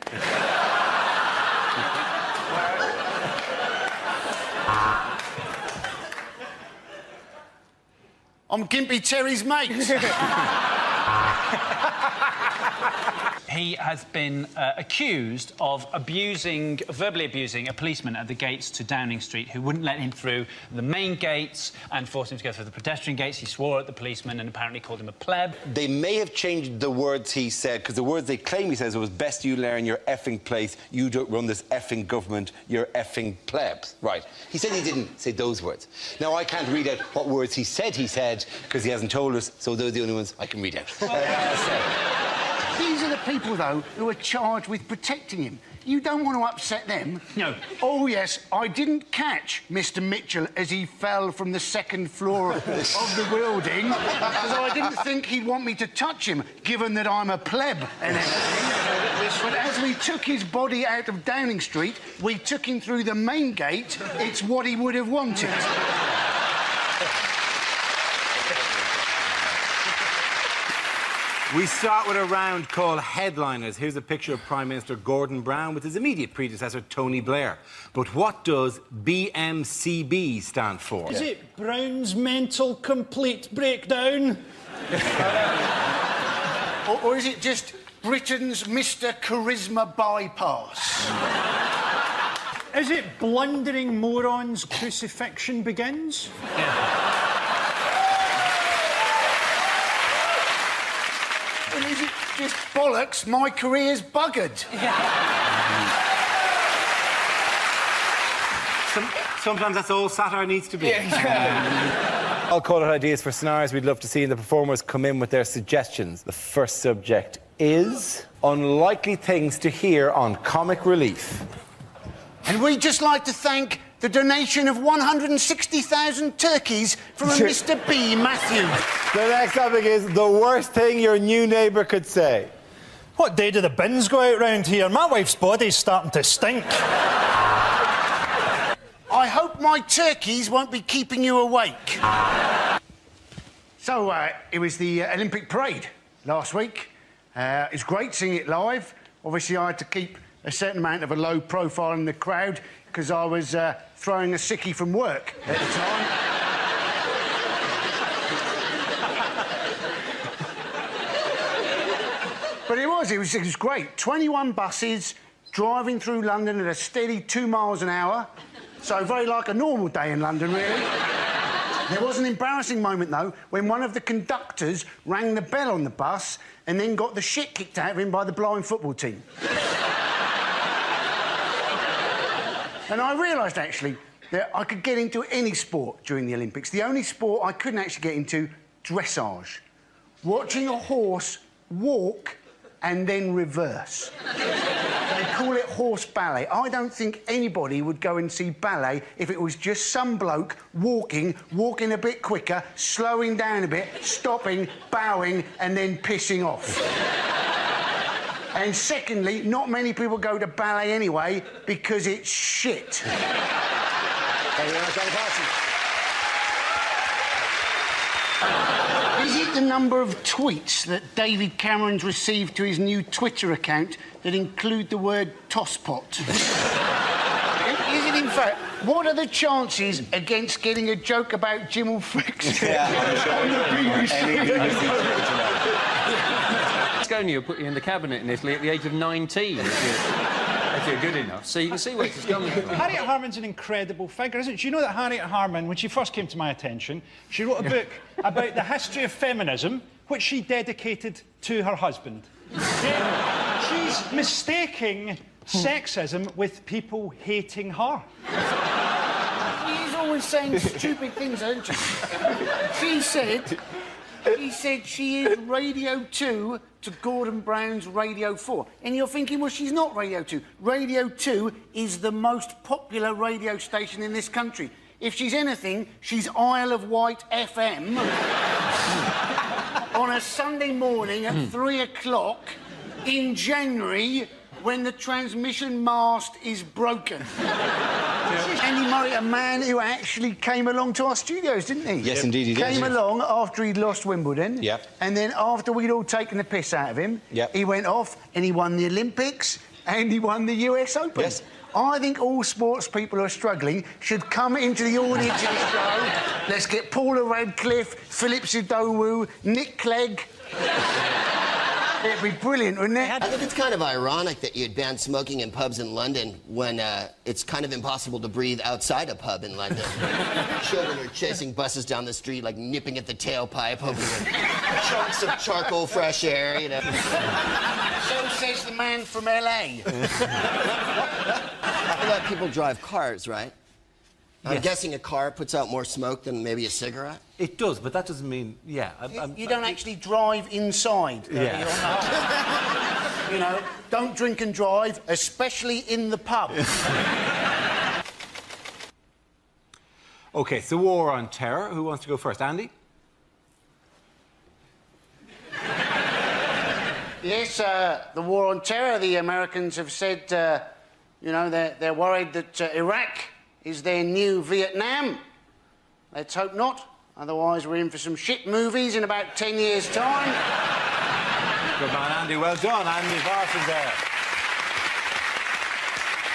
I'm Gimpy Terry's mate. He has been accused of verbally abusing a policeman at the gates to Downing Street who wouldn't let him through the main gates and forced him to go through the pedestrian gates. He swore at the policeman and apparently called him a pleb. They may have changed the words he said, because the words they claim he says was best you learn your effing place, you don't run this effing government, you're effing plebs. Right. He said he didn't say those words. Now, I can't read out what words he said, because he hasn't told us, so those are the only ones I can read out. These are the people, though, who are charged with protecting him. You don't want to upset them. No. Oh, yes, I didn't catch Mr. Mitchell as he fell from the second floor of the building, because I didn't think he'd want me to touch him, given that I'm a pleb and everything. But as we took his body out of Downing Street, we took him through the main gate. It's what he would have wanted. We start with a round called Headliners. Here's a picture of Prime Minister Gordon Brown with his immediate predecessor, Tony Blair. But what does BMCB stand for? Is it Brown's Mental Complete Breakdown? or is it just Britain's Mr. Charisma Bypass. Is it blundering morons crucifixion begins? Well, is it just bollocks? My career's buggered. Sometimes that's all satire needs to be. Yeah. I'll call it ideas for scenarios we'd love to see, and the performers come in with their suggestions. The first subject is unlikely things to hear on Comic Relief. And we'd just like to thank the donation of 160,000 turkeys from a Mr. B. Matthews. The next topic is the worst thing your new neighbour could say. What day do the bins go out round here? My wife's body's starting to stink. I hope my turkeys won't be keeping you awake. So, it was the Olympic parade last week. It was great seeing it live. Obviously, I had to keep a certain amount of a low profile in the crowd because I was throwing a sickie from work at the time. But it was great. 21 buses driving through London at a steady 2 miles an hour. So very like a normal day in London, really. There was an embarrassing moment, though, when one of the conductors rang the bell on the bus and then got the shit kicked out of him by the blind football team. And I realised, actually, that I could get into any sport during the Olympics. The only sport I couldn't actually get into, dressage. Watching a horse walk and then reverse. They call it horse ballet. I don't think anybody would go and see ballet if it was just some bloke walking a bit quicker, slowing down a bit, stopping, bowing, and then pissing off. And secondly, not many people go to ballet anyway because it's shit. Thank you very much, Andy Parsons. Is it the number of tweets that David Cameron's received to his new Twitter account that include the word tosspot? Is it, in fact, what are the chances against getting a joke about Jim Fricks on the BBC? Scone will put you in the cabinet in Italy at the age of 19 if you're good enough. So you can see where it's coming from. Harriet Harman's an incredible figure, isn't she? You know that Harriet Harman, when she first came to my attention, she wrote a book about the history of feminism, which she dedicated to her husband. She's mistaking sexism with people hating her. She's always saying stupid things, isn't she? She said she is Radio 2 to Gordon Brown's Radio 4. And you're thinking, well, she's not Radio 2. Radio 2 is the most popular radio station in this country. If she's anything, she's Isle of Wight FM on a Sunday morning at 3 o'clock in January when the transmission mast is broken. Andy Murray, a man who actually came along to our studios, didn't he? Yes, indeed he did. Came along after he'd lost Wimbledon. Yep. And then after we'd all taken the piss out of him, he went off and he won the Olympics and he won the US Open. Yes. I think all sports people who are struggling should come into the audience of the show. Let's get Paula Radcliffe, Philip Sidowu, Nick Clegg. It'd be brilliant, wouldn't it? I think it's kind of ironic that you'd ban smoking in pubs in London when it's kind of impossible to breathe outside a pub in London. Children are chasing buses down the street, like nipping at the tailpipe, hoping for chunks of charcoal fresh air, you know. So says the man from LA. I let people drive cars, right? I'm Yes. guessing a car puts out more smoke than maybe a cigarette? It does, but that doesn't mean... Yeah. You don't actually drive inside. You know, don't drink and drive, especially in the pub. OK, so war on terror. Who wants to go first? Andy? Yes, the war on terror. The Americans have said, you know, they're worried that Iraq is their new Vietnam. Let's hope not. Otherwise, we're in for some shit movies in about 10 years' time. Good man, Andy. Well done. Andy Parsons there.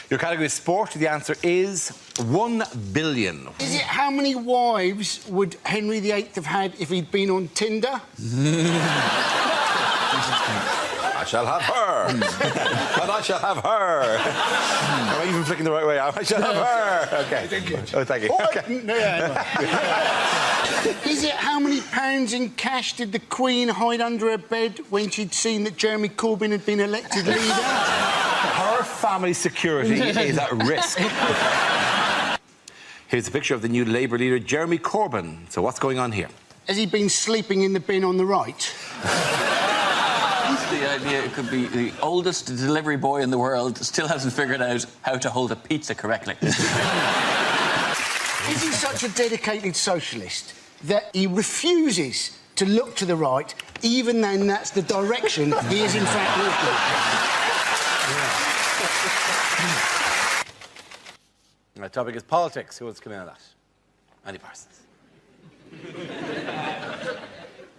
Your category is sport. The answer is 1 billion. Is it how many wives would Henry VIII have had if he'd been on Tinder? I shall have her. And I shall have her. Am I even flicking the right way out? I shall have her. Okay. Thank you. Oh, thank you. Okay. Is it how many pounds in cash did the Queen hide under her bed when she'd seen that Jeremy Corbyn had been elected leader? Her family security is at risk. Here's a picture of the new Labour leader, Jeremy Corbyn. So what's going on here? Has he been sleeping in the bin on the right? The idea it could be the oldest delivery boy in the world still hasn't figured out how to hold a pizza correctly. Is he such a dedicated socialist that he refuses to look to the right, even though that's the direction he is in fact walking? The topic is politics. Who wants to come in on that? Andy Parsons.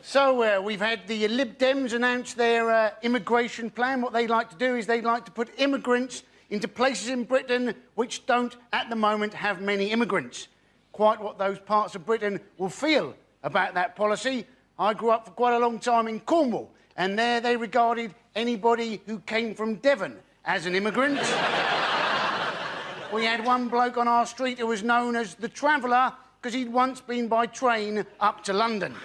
So, we've had the Lib Dems announce their immigration plan. What they like to do is they'd like to put immigrants into places in Britain which don't, at the moment, have many immigrants. Quite what those parts of Britain will feel about that policy. I grew up for quite a long time in Cornwall, and there they regarded anybody who came from Devon as an immigrant. We had one bloke on our street who was known as the Traveller because he'd once been by train up to London.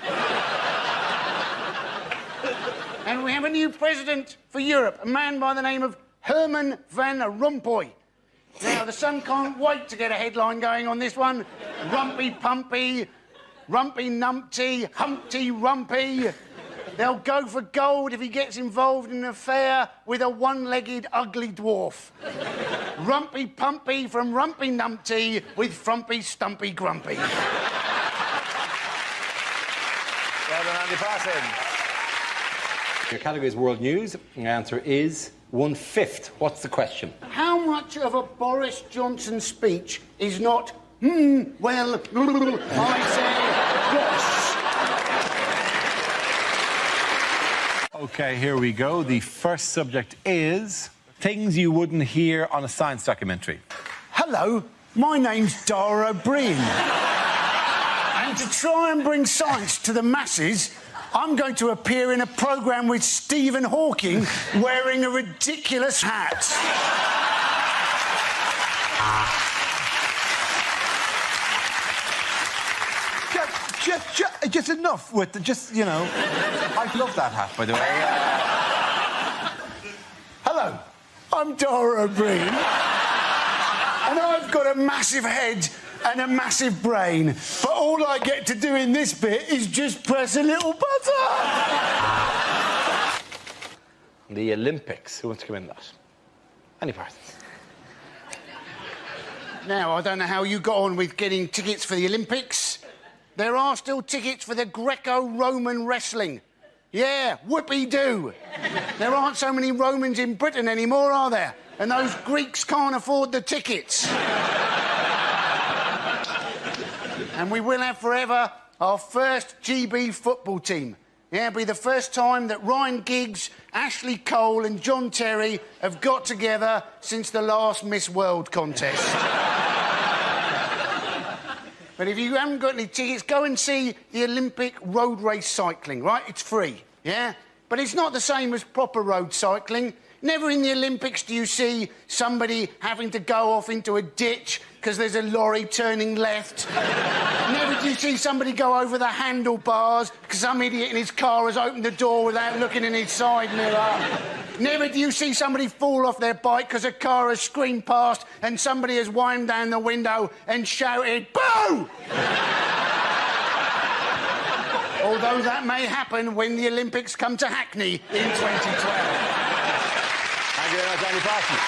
And we have a new president for Europe, a man by the name of Herman Van Rompuy. Now, the Sun can't wait to get a headline going on this one. Rumpy Pumpy, Rumpy Numpty, Humpty Rumpy. They'll go for gold if he gets involved in an affair with a one-legged ugly dwarf. Rumpy Pumpy from Rumpy Numpty with Frumpy Stumpy Grumpy. Well done, Andy Parsons. Your category is world news. Your answer is 1/5. What's the question? How much of a Boris Johnson speech is not, well, I say, boss? OK, here we go. The first subject is things you wouldn't hear on a science documentary. Hello, my name's Dara O'Brien. And to try and bring science to the masses, I'm going to appear in a programme with Stephen Hawking wearing a ridiculous hat. Just enough with the, you know. I love that hat, by the way. Hello, I'm Dara O'Brien. And I've got a massive head and a massive brain. But all I get to do in this bit is just press a little button. The Olympics. Who wants to come in on that? Andy Parsons. Now, I don't know how you got on with getting tickets for the Olympics. There are still tickets for the Greco-Roman wrestling. Yeah, whoopee-doo. There aren't so many Romans in Britain anymore, are there? And those Greeks can't afford the tickets. And we will have forever our first GB football team. Yeah, it'll be the first time that Ryan Giggs, Ashley Cole and John Terry have got together since the last Miss World contest. But if you haven't got any tickets, go and see the Olympic road race cycling, right? It's free, yeah? But it's not the same as proper road cycling. Never in the Olympics do you see somebody having to go off into a ditch because there's a lorry turning left. Never do you see somebody go over the handlebars because some idiot in his car has opened the door without looking in his side mirror. Never do you see somebody fall off their bike because a car has screamed past and somebody has whined down the window and shouted, "Boo!" Although that may happen when the Olympics come to Hackney in 2012. Thank you very much, Andy Parsons.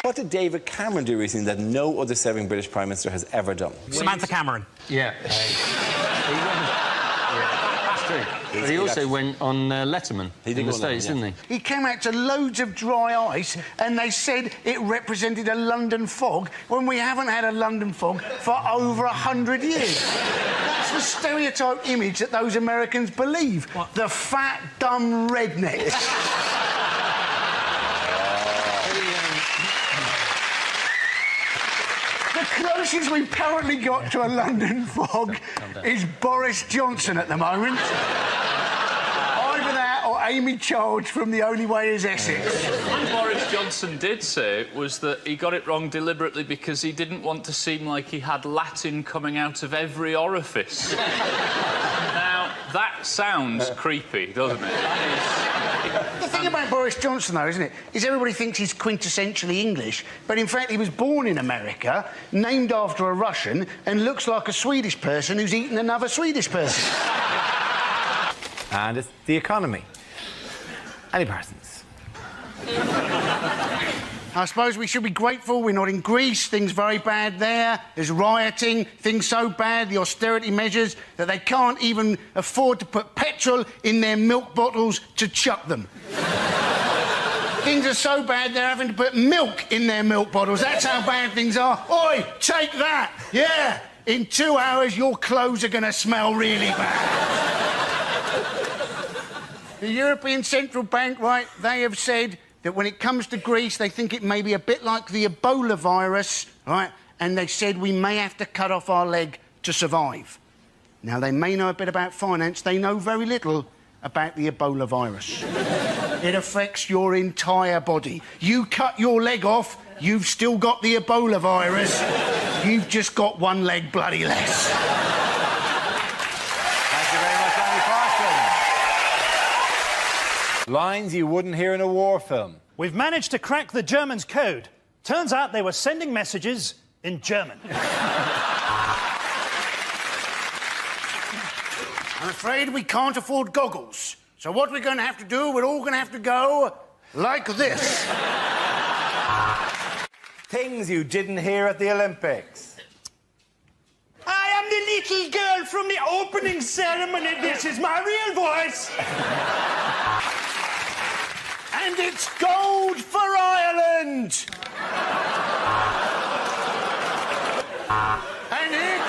What did David Cameron do recently that no other serving British Prime Minister has ever done? Samantha Cameron. Yeah. That's true. But he also went on Letterman in the States, didn't he? He came out to loads of dry ice and they said it represented a London fog when we haven't had a London fog for over 100 years. That's the stereotype image that those Americans believe. What? The fat, dumb redneck. The closest we've currently got to a London fog is Boris Johnson at the moment. Either that or Amy Childs from The Only Way Is Essex. What Boris Johnson did say was that he got it wrong deliberately because he didn't want to seem like he had Latin coming out of every orifice. Now, that sounds creepy, doesn't it? The thing about Boris Johnson, though, isn't it, is everybody thinks he's quintessentially English, but in fact he was born in America, named after a Russian, and looks like a Swedish person who's eaten another Swedish person. And it's the economy. Annie Parsons. I suppose we should be grateful we're not in Greece. Things very bad there. There's rioting. Things so bad, the austerity measures, that they can't even afford to put petrol in their milk bottles to chuck them. Things are so bad they're having to put milk in their milk bottles. That's how bad things are. Oi, take that. Yeah, in 2 hours your clothes are going to smell really bad. The European Central Bank, right, they have said that when it comes to Greece, they think it may be a bit like the Ebola virus, right? And they said we may have to cut off our leg to survive. Now, they may know a bit about finance. They know very little about the Ebola virus. It affects your entire body. You cut your leg off, you've still got the Ebola virus. You've just got one leg bloody less. Thank you very much, Annie Parsons. Lines you wouldn't hear in a war film. We've managed to crack the Germans' code. Turns out they were sending messages in German. I'm afraid we can't afford goggles. So what we're going to have to do, we're all going to have to go like this. Things you didn't hear at the Olympics. I am the little girl from the opening ceremony. This is my real voice. And it's gold for Ireland! And it...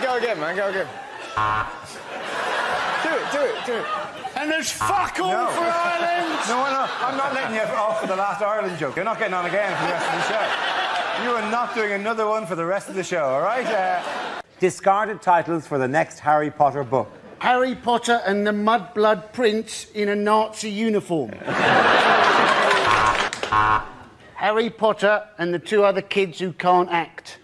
Go again, man, go again. Do it. And there's fuck all for Ireland! No, I'm not letting you off for the last Ireland joke. You're not getting on again for the rest of the show. You are not doing another one for the rest of the show, all right? Discarded titles for the next Harry Potter book. Harry Potter and the Mudblood Prince in a Nazi uniform. Harry Potter and the two other kids who can't act.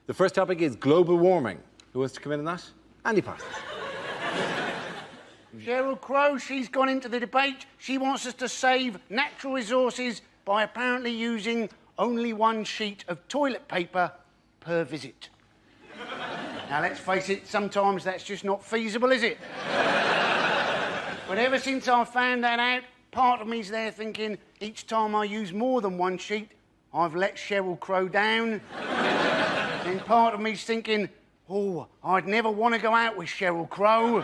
The first topic is global warming. Who wants to come in on that? Andy Parsons. Sheryl Crow, she's gone into the debate. She wants us to save natural resources by apparently using only one sheet of toilet paper per visit. Now, let's face it, sometimes that's just not feasible, is it? But ever since I found that out, part of me's there thinking, each time I use more than one sheet, I've let Sheryl Crow down. Then part of me's thinking, oh, I'd never want to go out with Sheryl Crow.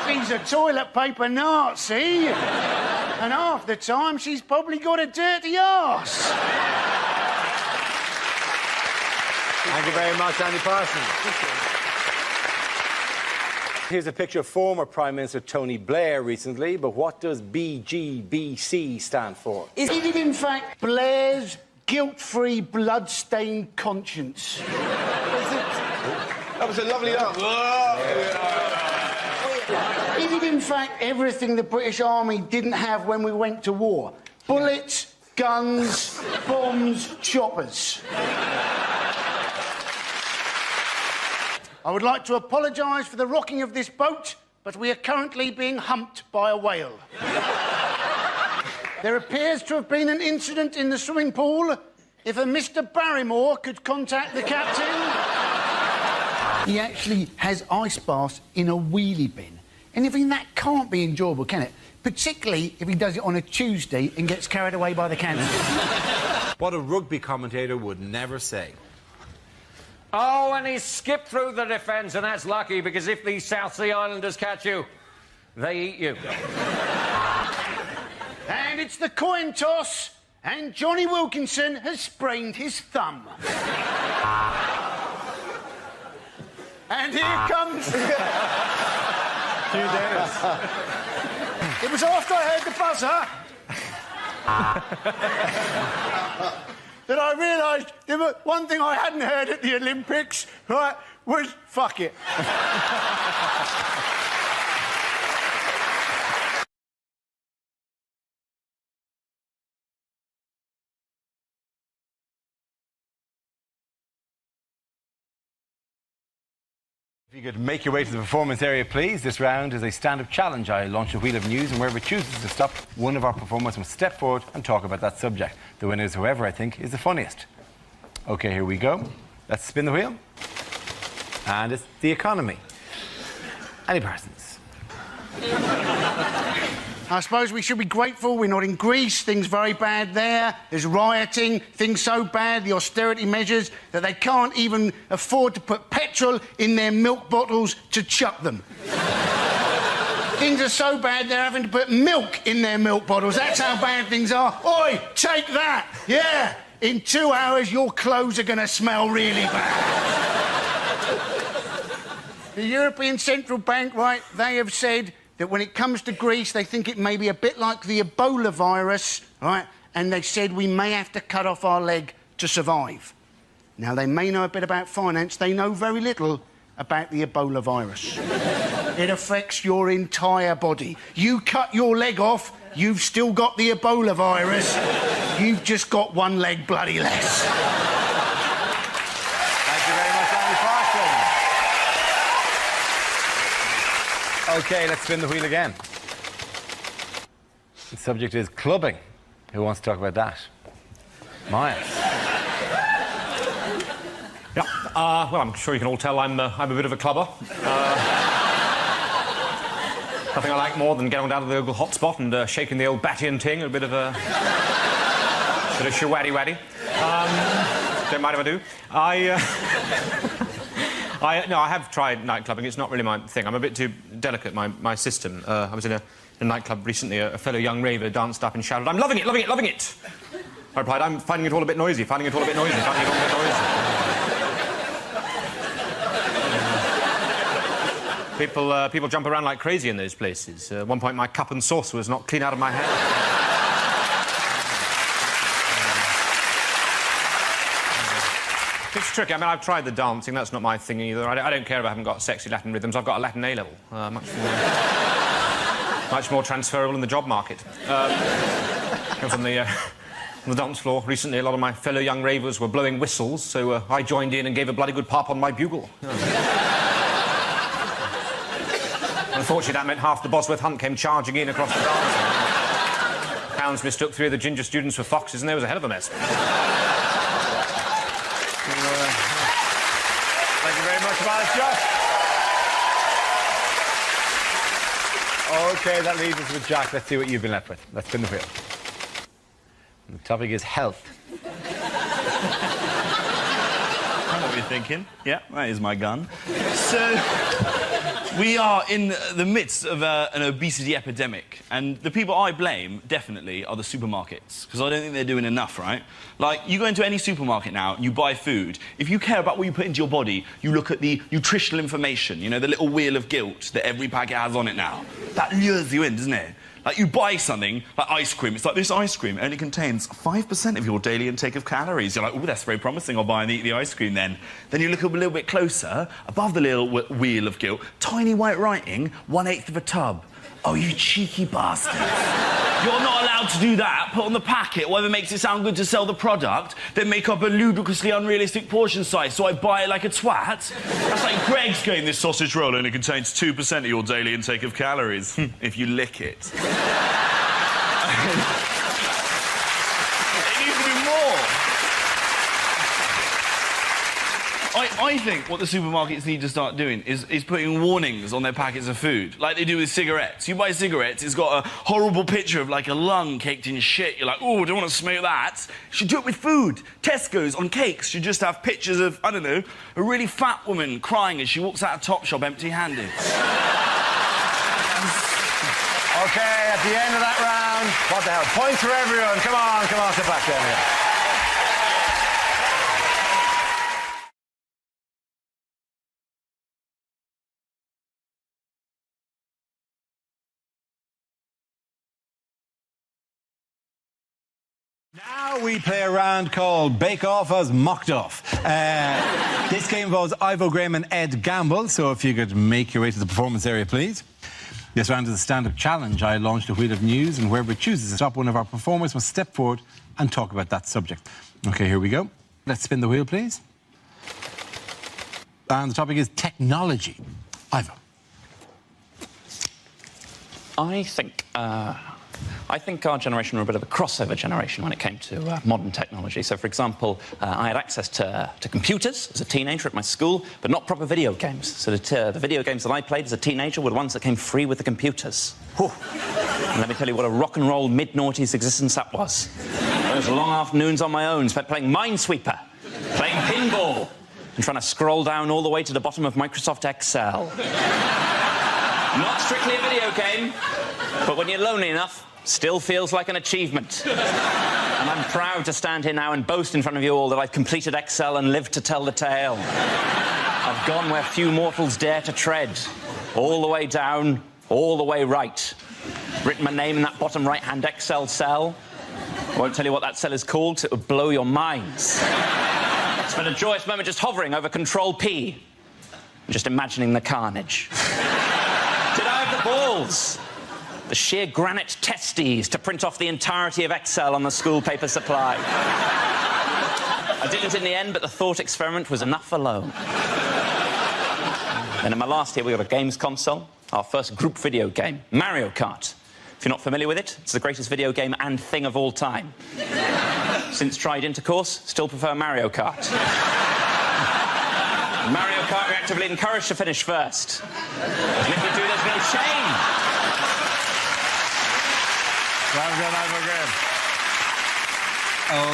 She's a toilet paper Nazi. And half the time, she's probably got a dirty arse. Thank you very much, Andy Parsons. Here's a picture of former Prime Minister Tony Blair recently, but what does BGBC stand for? Is it in fact Blair's guilt-free, blood-stained conscience? That was a lovely answer. Is it in fact everything the British Army didn't have when we went to war? Bullets, guns, bombs, choppers. I would like to apologise for the rocking of this boat, but we are currently being humped by a whale. There appears to have been an incident in the swimming pool. If a Mr. Barrymore could contact the captain... He actually has ice baths in a wheelie bin. And I mean, that can't be enjoyable, can it? Particularly if he does it on a Tuesday and gets carried away by the cancer. What a rugby commentator would never say. Oh, and he skipped through the defence, and that's lucky, because if these South Sea Islanders catch you, they eat you. And it's the coin toss, and Johnny Wilkinson has sprained his thumb. And here comes... It was after I heard the buzzer that I realised there was one thing I hadn't heard at the Olympics, right, was fuck it. If you could make your way to the performance area, please. This round is a stand-up challenge. I launch a wheel of news, and wherever it chooses to stop, one of our performers must step forward and talk about that subject. The winner is whoever I think is the funniest. OK, here we go. Let's spin the wheel. And it's the economy. Any persons? I suppose we should be grateful we're not in Greece. Things very bad there. There's rioting. Things so bad, the austerity measures, that they can't even afford to put petrol in their milk bottles to chuck them. Things are so bad they're having to put milk in their milk bottles. That's how bad things are. Oi, take that! Yeah, in 2 hours your clothes are going to smell really bad. The European Central Bank, right, they have said that when it comes to Greece, they think it may be a bit like the Ebola virus, right? And they said we may have to cut off our leg to survive. Now, they may know a bit about finance. They know very little about the Ebola virus. It affects your entire body. You cut your leg off, you've still got the Ebola virus. You've just got one leg bloody less. Thank you very much, Andy Parsons. OK, let's spin the wheel again. The subject is clubbing. Who wants to talk about that? Myers. Yeah, well, I'm sure you can all tell I'm a bit of a clubber. Nothing I like more than getting down to the local hotspot and shaking the old batty and ting, a bit of shawaddy-waddy. Don't mind if I do. No, I have tried nightclubbing. It's not really my thing. I'm a bit too delicate, my system. I was in a nightclub recently. A fellow young raver danced up and shouted, "I'm loving it, loving it, loving it!" I replied, "I'm finding it all a bit noisy, finding it all a bit noisy, finding it all a bit noisy." People jump around like crazy in those places. At one point, my cup and saucer was knocked clean out of my hand. It's tricky. I mean, I've tried the dancing. That's not my thing either. I don't care if I haven't got sexy Latin rhythms. I've got a Latin A-level. Much more transferable in the job market. I was on the dance floor recently. A lot of my fellow young ravers were blowing whistles, so I joined in and gave a bloody good pop on my bugle. Unfortunately, that meant half the Bosworth Hunt came charging in across the dance. Hounds mistook 3 of the ginger students for foxes, and there was a hell of a mess. Thank you very much, Josh. OK, that leaves us with Jack. Let's see what you've been left with. Let's spin the wheel. And the topic is health. I know what you're thinking. Yeah, that is my gun. So, we are in the midst of an obesity epidemic, and the people I blame, definitely, are the supermarkets, because I don't think they're doing enough, right? Like, you go into any supermarket now, you buy food. If you care about what you put into your body, you look at the nutritional information, you know, the little wheel of guilt that every packet has on it now. That lures you in, doesn't it? Like, you buy something, like ice cream. It's like, this ice cream only contains 5% of your daily intake of calories. You're like, oh, that's very promising. I'll buy and eat the ice cream then. Then you look up a little bit closer, above the little wheel of guilt, tiny white writing, 1/8 of a tub. Oh, you cheeky bastard. You're not allowed to do that. Put on the packet whatever makes it sound good to sell the product, then make up a ludicrously unrealistic portion size, so I buy it like a twat. That's like Greg's going, this sausage roll only contains 2% of your daily intake of calories, if you lick it. It needs to be more. I think what the supermarkets need to start doing is putting warnings on their packets of food, like they do with cigarettes. You buy cigarettes, it's got a horrible picture of, like, a lung caked in shit. You're like, oh, I don't want to smoke that. You should do it with food. Tesco's on cakes should just have pictures of, I don't know, a really fat woman crying as she walks out of Topshop empty-handed. OK, at the end of that round, what the hell? Points for everyone. Come on, sit back down here. Now we play a round called Bake Off as Mocked Off. This game involves Ivo Graham and Ed Gamble, so if you could make your way to the performance area, please. This round is a stand-up challenge. I launched a wheel of news, and wherever it chooses to stop, one of our performers must step forward and talk about that subject. OK, here we go. Let's spin the wheel, please. And the topic is technology. Ivo. I think our generation were a bit of a crossover generation when it came to modern technology. So, for example, I had access to computers as a teenager at my school, but not proper video games. So the video games that I played as a teenager were the ones that came free with the computers. Whew. And let me tell you what a rock and roll mid-noughties existence that was. Those long afternoons on my own spent playing Minesweeper, playing pinball, and trying to scroll down all the way to the bottom of Microsoft Excel. Not strictly a video game, but when you're lonely enough, still feels like an achievement. And I'm proud to stand here now and boast in front of you all that I've completed Excel and lived to tell the tale. I've gone where few mortals dare to tread, all the way down, all the way right. Written my name in that bottom right-hand Excel cell. I won't tell you what that cell is called, 'cause it would blow your minds. Spent a joyous moment just hovering over Control-P, just imagining the carnage. Did I have the balls? The sheer granite testes to print off the entirety of Excel on the school paper supply. I didn't in the end, but the thought experiment was enough alone. Then in my last year, we got a games console, our first group video game, Mario Kart. If you're not familiar with it, it's the greatest video game and thing of all time. Since tried intercourse, still prefer Mario Kart. Mario Kart, we're actively encouraged to finish first. And if we do, there's no shame. Well done, Ivo, again.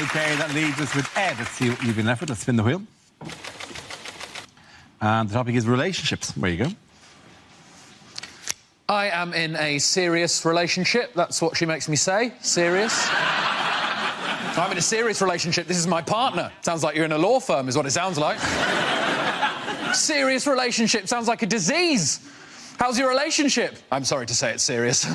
OK, that leaves us with Ed. Let's see what you've been left with. Let's spin the wheel. And the topic is relationships. Where you go. I am in a serious relationship. That's what she makes me say. Serious. I'm in a serious relationship. This is my partner. Sounds like you're in a law firm, is what it sounds like. Serious relationship. Sounds like a disease. How's your relationship? I'm sorry to say it's serious.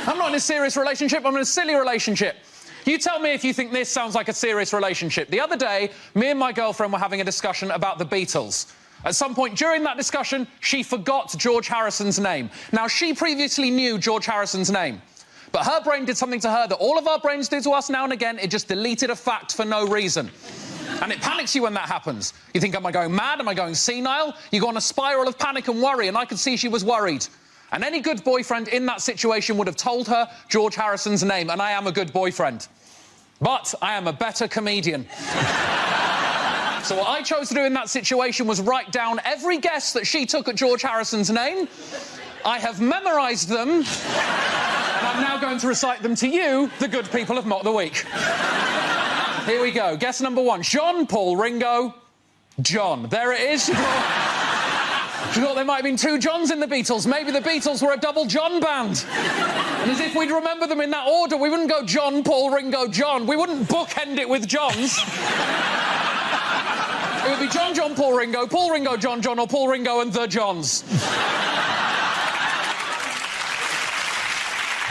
I'm not in a serious relationship. I'm in a silly relationship. You tell me if you think this sounds like a serious relationship. The other day, me and my girlfriend were having a discussion about the Beatles. At some point during that discussion, she forgot George Harrison's name. Now, she previously knew George Harrison's name. But her brain did something to her that all of our brains do to us now and again. It just deleted a fact for no reason. And it panics you when that happens. You think, am I going mad? Am I going senile? You go on a spiral of panic and worry, and I could see she was worried. And any good boyfriend in that situation would have told her George Harrison's name, and I am a good boyfriend. But I am a better comedian. So what I chose to do in that situation was write down every guess that she took at George Harrison's name. I have memorised them, and I'm now going to recite them to you, the good people of Mock the Week. Here we go. Guess number one. John, Paul, Ringo, John. There it is. She thought there might have been two Johns in the Beatles. Maybe the Beatles were a double John band. And as if we'd remember them in that order, we wouldn't go John, Paul, Ringo, John. We wouldn't bookend it with Johns. It would be John, John, Paul, Ringo, John, John, or Paul, Ringo and the Johns.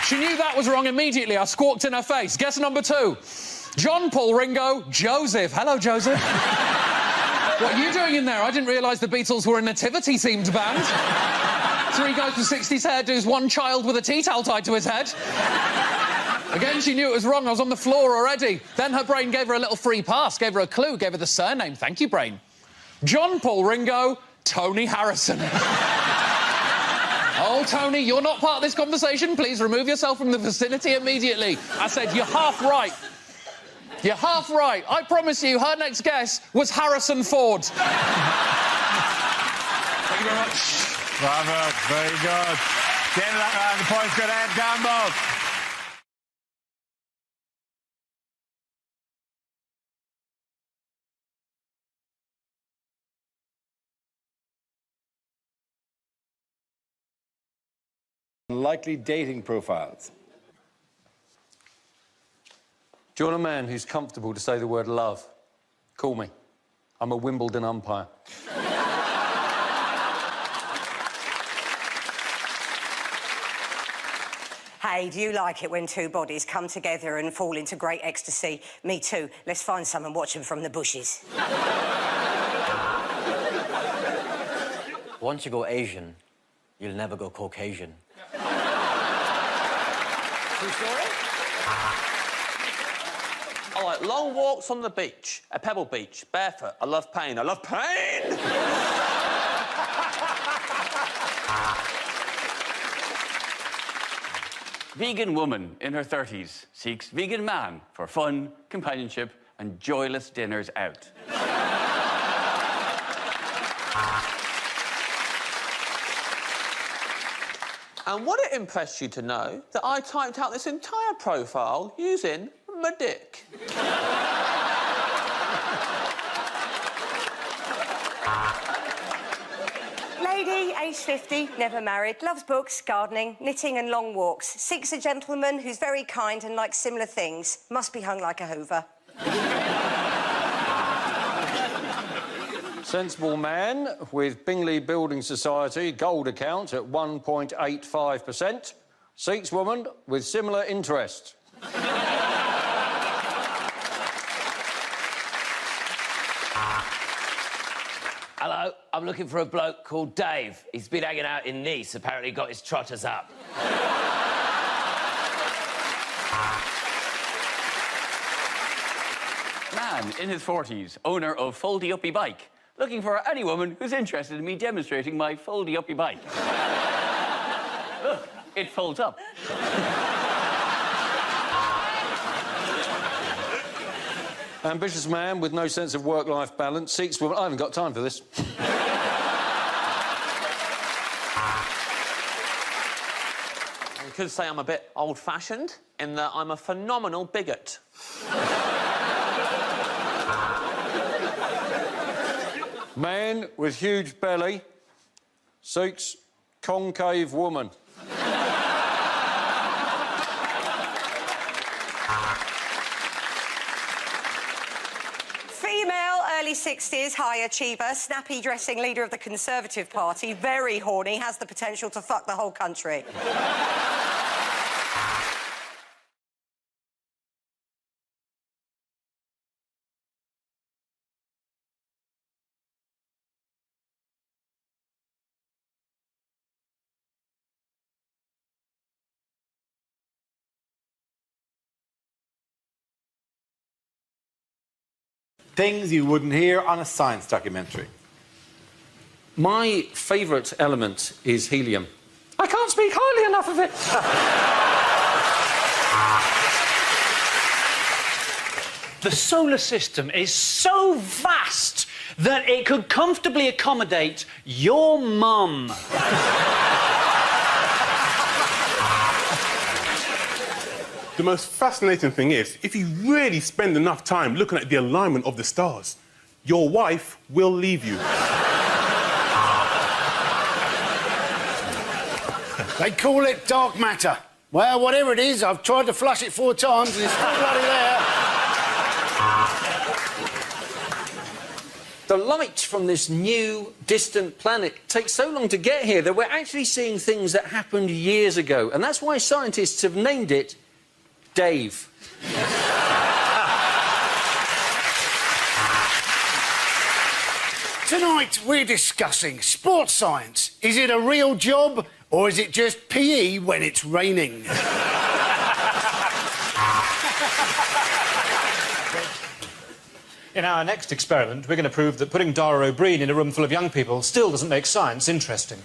She knew that was wrong immediately. I squawked in her face. Guess number two. John, Paul, Ringo, Joseph. Hello, Joseph. What are you doing in there? I didn't realise the Beatles were a nativity-themed band. 3 guys with 60s hairdos, 1 child with a tea towel tied to his head. Again, she knew it was wrong. I was on the floor already. Then her brain gave her a little free pass, gave her a clue, gave her the surname. Thank you, brain. John, Paul, Ringo, Tony Harrison. Oh, Tony, you're not part of this conversation. Please remove yourself from the vicinity immediately. I said, you're half right. You're half right. I promise you, her next guess was Harrison Ford. Thank you very much. Bravo. Very good. Get that round. The points go to Ed Gamble. Likely dating profiles. Do you want a man who's comfortable to say the word love? Call me. I'm a Wimbledon umpire. Hey, do you like it when two bodies come together and fall into great ecstasy? Me too. Let's find some and watch them from the bushes. Once you go Asian, you'll never go Caucasian. True story? I like long walks on the beach, a pebble beach, barefoot. I love pain. I love pain! Vegan woman in her 30s seeks vegan man for fun, companionship, and joyless dinners out. And would it impress you to know that I typed out this entire profile using my dick? Lady, aged 50, never married, loves books, gardening, knitting and long walks. Seeks a gentleman who's very kind and likes similar things. Must be hung like a hoover. Sensible man with Bingley Building Society gold account at 1.85%. Seeks woman with similar interest. Hello, I'm looking for a bloke called Dave. He's been hanging out in Nice, apparently got his trotters up. Man in his 40s, owner of Foldy-Uppy Bike. Looking for any woman who's interested in me demonstrating my Foldy-Uppy Bike. Look, it folds up. Ambitious man with no sense of work-life balance seeks woman... I haven't got time for this. You could say I'm a bit old-fashioned in that I'm a phenomenal bigot. Man with huge belly seeks concave woman. Female, early 60s, high achiever, snappy dressing leader of the Conservative Party, very horny, has the potential to fuck the whole country. Things you wouldn't hear on a science documentary. My favourite element is helium. I can't speak highly enough of it. The solar system is so vast that it could comfortably accommodate your mum. The most fascinating thing is, if you really spend enough time looking at the alignment of the stars, your wife will leave you. They call it dark matter. Well, whatever it is, I've tried to flush it 4 times and it's still bloody there. The light from this new, distant planet takes so long to get here that we're actually seeing things that happened years ago. And that's why scientists have named it Dave. Tonight, we're discussing sports science. Is it a real job, or is it just PE when it's raining? In our next experiment, we're going to prove that putting Dara O'Brien in a room full of young people still doesn't make science interesting.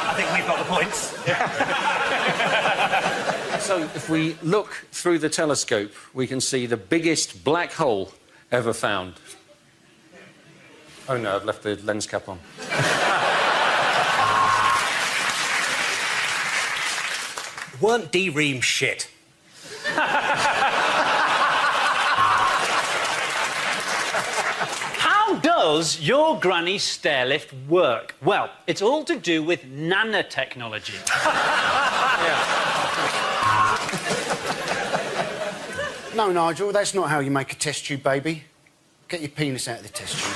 I think we've got the points. So, if we look through the telescope, we can see the biggest black hole ever found. Oh, no, I've left the lens cap on. Weren't D-Ream shit? How does your granny stairlift work? Well, it's all to do with nanotechnology. No, Nigel, that's not how you make a test tube baby. Get your penis out of the test tube.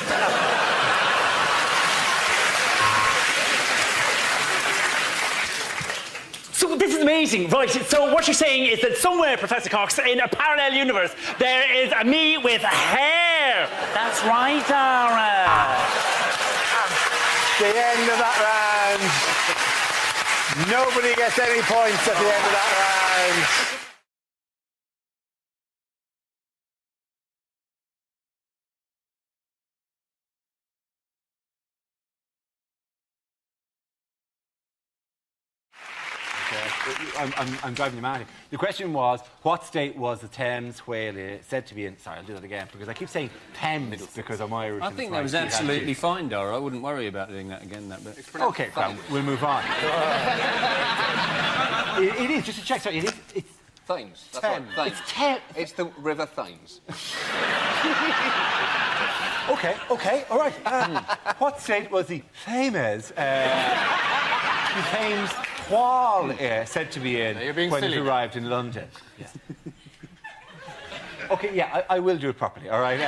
So this is amazing, right? So what you're saying is that somewhere, Professor Cox, in a parallel universe, there is a me with hair. That's right, Dara. the end of that round. Nobody gets any points at the end of that round. I'm driving you mad here. The question was, what state was the Thames whale said to be in? Sorry, I'll do that again, because I keep saying Thames because I'm Irish. I think that was absolutely fine, Dara. I wouldn't worry about doing that again, that bit. OK, well, we'll move on. It is, just to check, sorry, it's Thames. That's Thames. right, Thames. It's the River Thames. OK, all right. What state was the famous Thames whale said to be in when it arrived in London? Yeah. OK, yeah, I will do it properly, all right?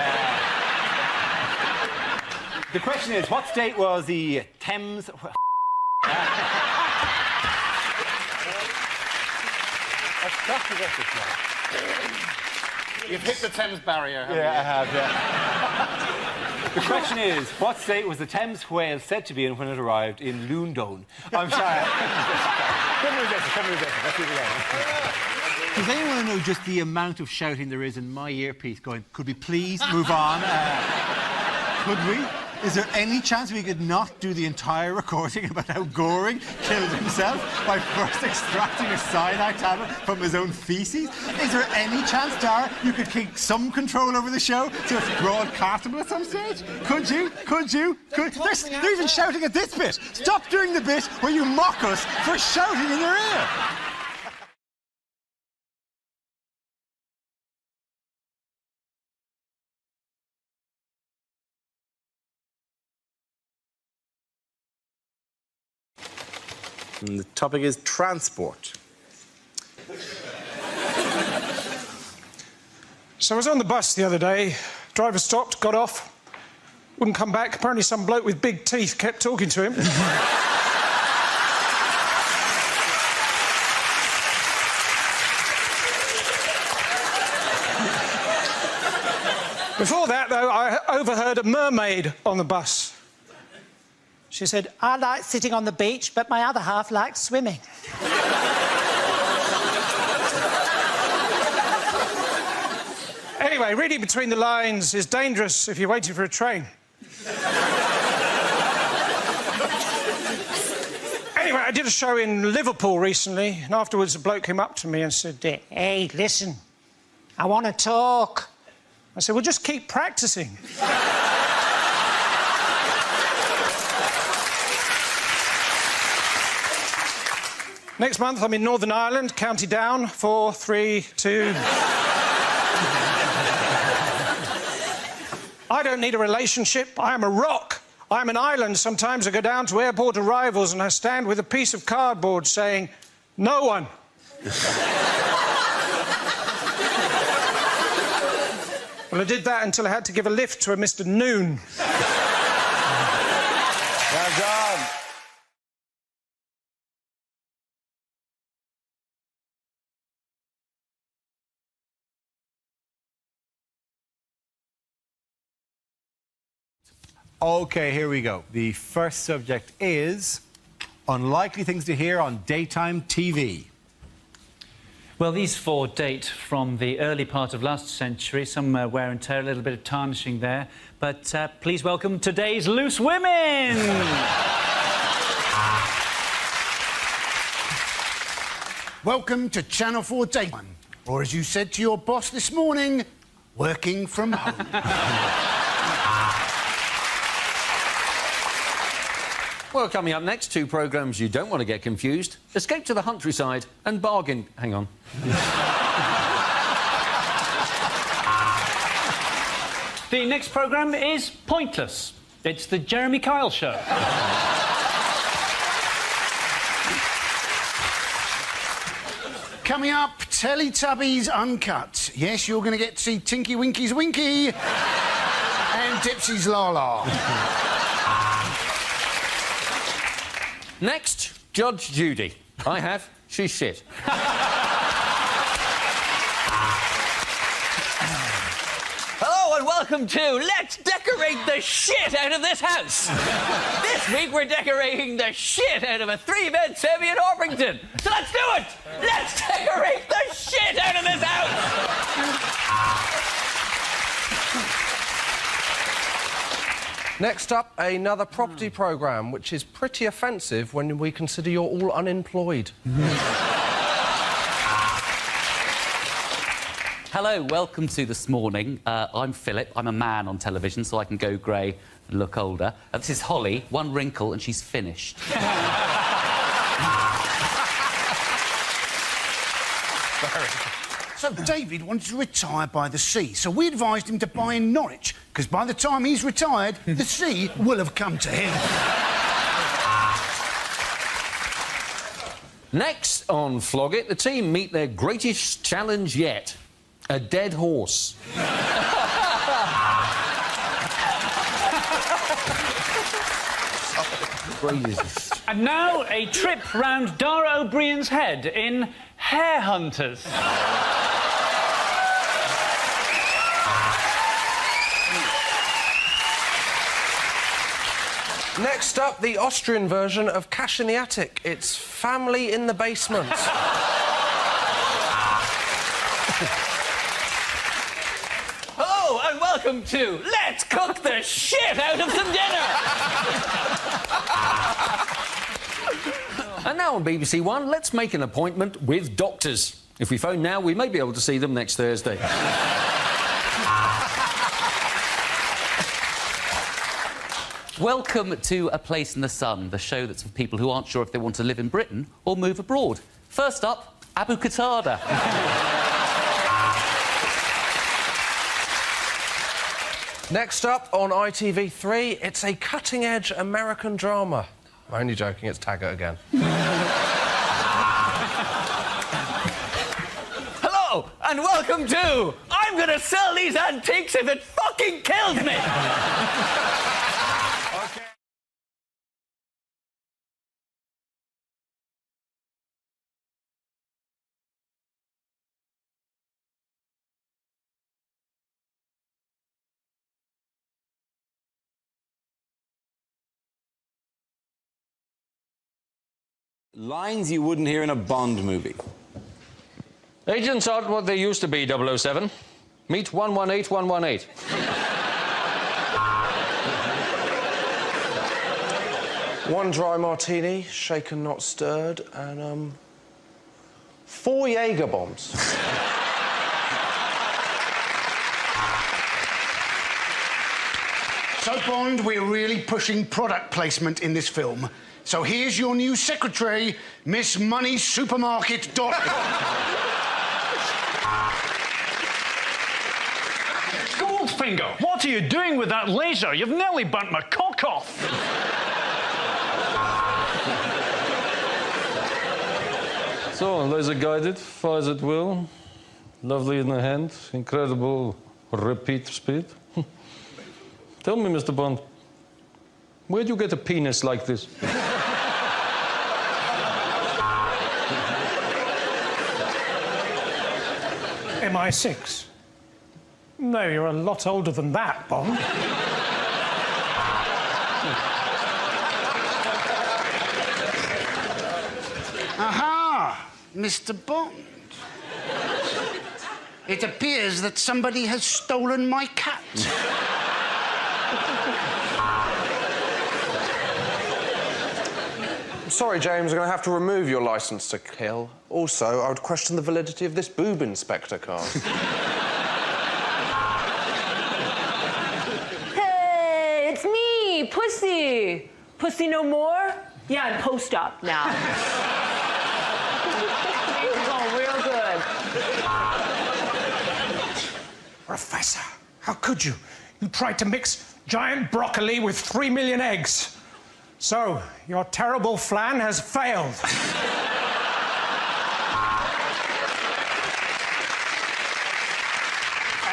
The question is, what state was the Thames... You've hit the Thames barrier, haven't Yeah, you? I have, yeah. The question is, what state was the Thames whale said to be in when it arrived in Lundon? I'm sorry. Come with this. Let's do it again. Does anyone know just the amount of shouting there is in my earpiece going, could we please move on? Could we? Is there any chance we could not do the entire recording about how Goring killed himself by first extracting a cyanide tablet from his own feces? Is there any chance, Dara, you could keep some control over the show so it's broadcastable at some stage? Could you? They're even shouting at this bit. Stop doing the bit where you mock us for shouting in their ear. And the topic is transport. So I was on the bus the other day. Driver stopped, got off, wouldn't come back. Apparently some bloke with big teeth kept talking to him. Before that, though, I overheard a mermaid on the bus. She said, I like sitting on the beach, but my other half likes swimming. Anyway, reading between the lines is dangerous if you're waiting for a train. Anyway, I did a show in Liverpool recently, and afterwards a bloke came up to me and said, Hey, listen, I want to talk. I said, well, just keep practicing. Next month, I'm in Northern Ireland, County Down, 4, 3, 2... I don't need a relationship. I am a rock. I'm an island. Sometimes I go down to airport arrivals and I stand with a piece of cardboard saying, no one. Well, I did that until I had to give a lift to a Mr. Noon. Well done. OK, here we go. The first subject is unlikely things to hear on daytime TV. Well, these four date from the early part of last century. Some wear and tear, a little bit of tarnishing there. But please welcome today's loose women! Welcome to Channel 4 Daytime. Or as you said to your boss this morning, working from home. Well, coming up next, two programmes you don't want to get confused. Escape to the Countryside and Bargain... Hang on. The next programme is Pointless. It's the Jeremy Kyle Show. Coming up, Teletubbies Uncut. Yes, you're going to get to see Tinky Winky's Winky and Dipsy's La La. Next, Judge Judy. I have. She's shit. Hello and welcome welcome to Let's Decorate the Shit Out of This House. This week we're decorating the shit out of a 3-bed semi in Orpington. So let's do it! Let's decorate the shit out of this house! Next up, another property programme, which is pretty offensive when we consider you're all unemployed. Hello, welcome to This Morning. I'm Philip. I'm a man on television, so I can go grey and look older. This is Holly, one wrinkle, and she's finished. So David wanted to retire by the sea, so we advised him to buy in Norwich, because by the time he's retired, the sea will have come to him. Next on Flog It, the team meet their greatest challenge yet. A dead horse. And now a trip round Dara O'Brien's head in Hair Hunters. Next up, the Austrian version of Cash in the Attic. It's Family in the Basement. Hello and welcome to Let's Cook the Shit Out of Some Dinner! And now on BBC One, let's make an appointment with doctors. If we phone now, we may be able to see them next Thursday. Welcome to A Place in the Sun, the show that's for people who aren't sure if they want to live in Britain or move abroad. First up, Abu Qatada. Next up on ITV3, it's a cutting-edge American drama. I'm only joking, it's Taggart again. Hello and welcome to I'm gonna sell these antiques if it fucking kills me! Lines you wouldn't hear in a Bond movie. Agents aren't what they used to be, 007. Meet 118118. One dry martini, shaken not stirred, and 4 Jaeger bombs. So, Bond, we're really pushing product placement in this film. So here's your new secretary, Miss Money Supermarket. Goldfinger, what are you doing with that laser? You've nearly burnt my cock off. So, laser-guided, fires at will, lovely in the hand, incredible repeat speed. Tell me, Mr. Bond, where'd you get a penis like this? MI6. No, you're a lot older than that, Bond. Aha! Mr. Bond. It appears that somebody has stolen my cat. Sorry, James, I'm going to have to remove your licence to kill. Also, I would question the validity of this boob inspector card. Hey, it's me, Pussy. Pussy no more? Yeah, I'm post-op now. It's going real good. Professor, how could you? You tried to mix giant broccoli with 3 million eggs. So, your terrible flan has failed.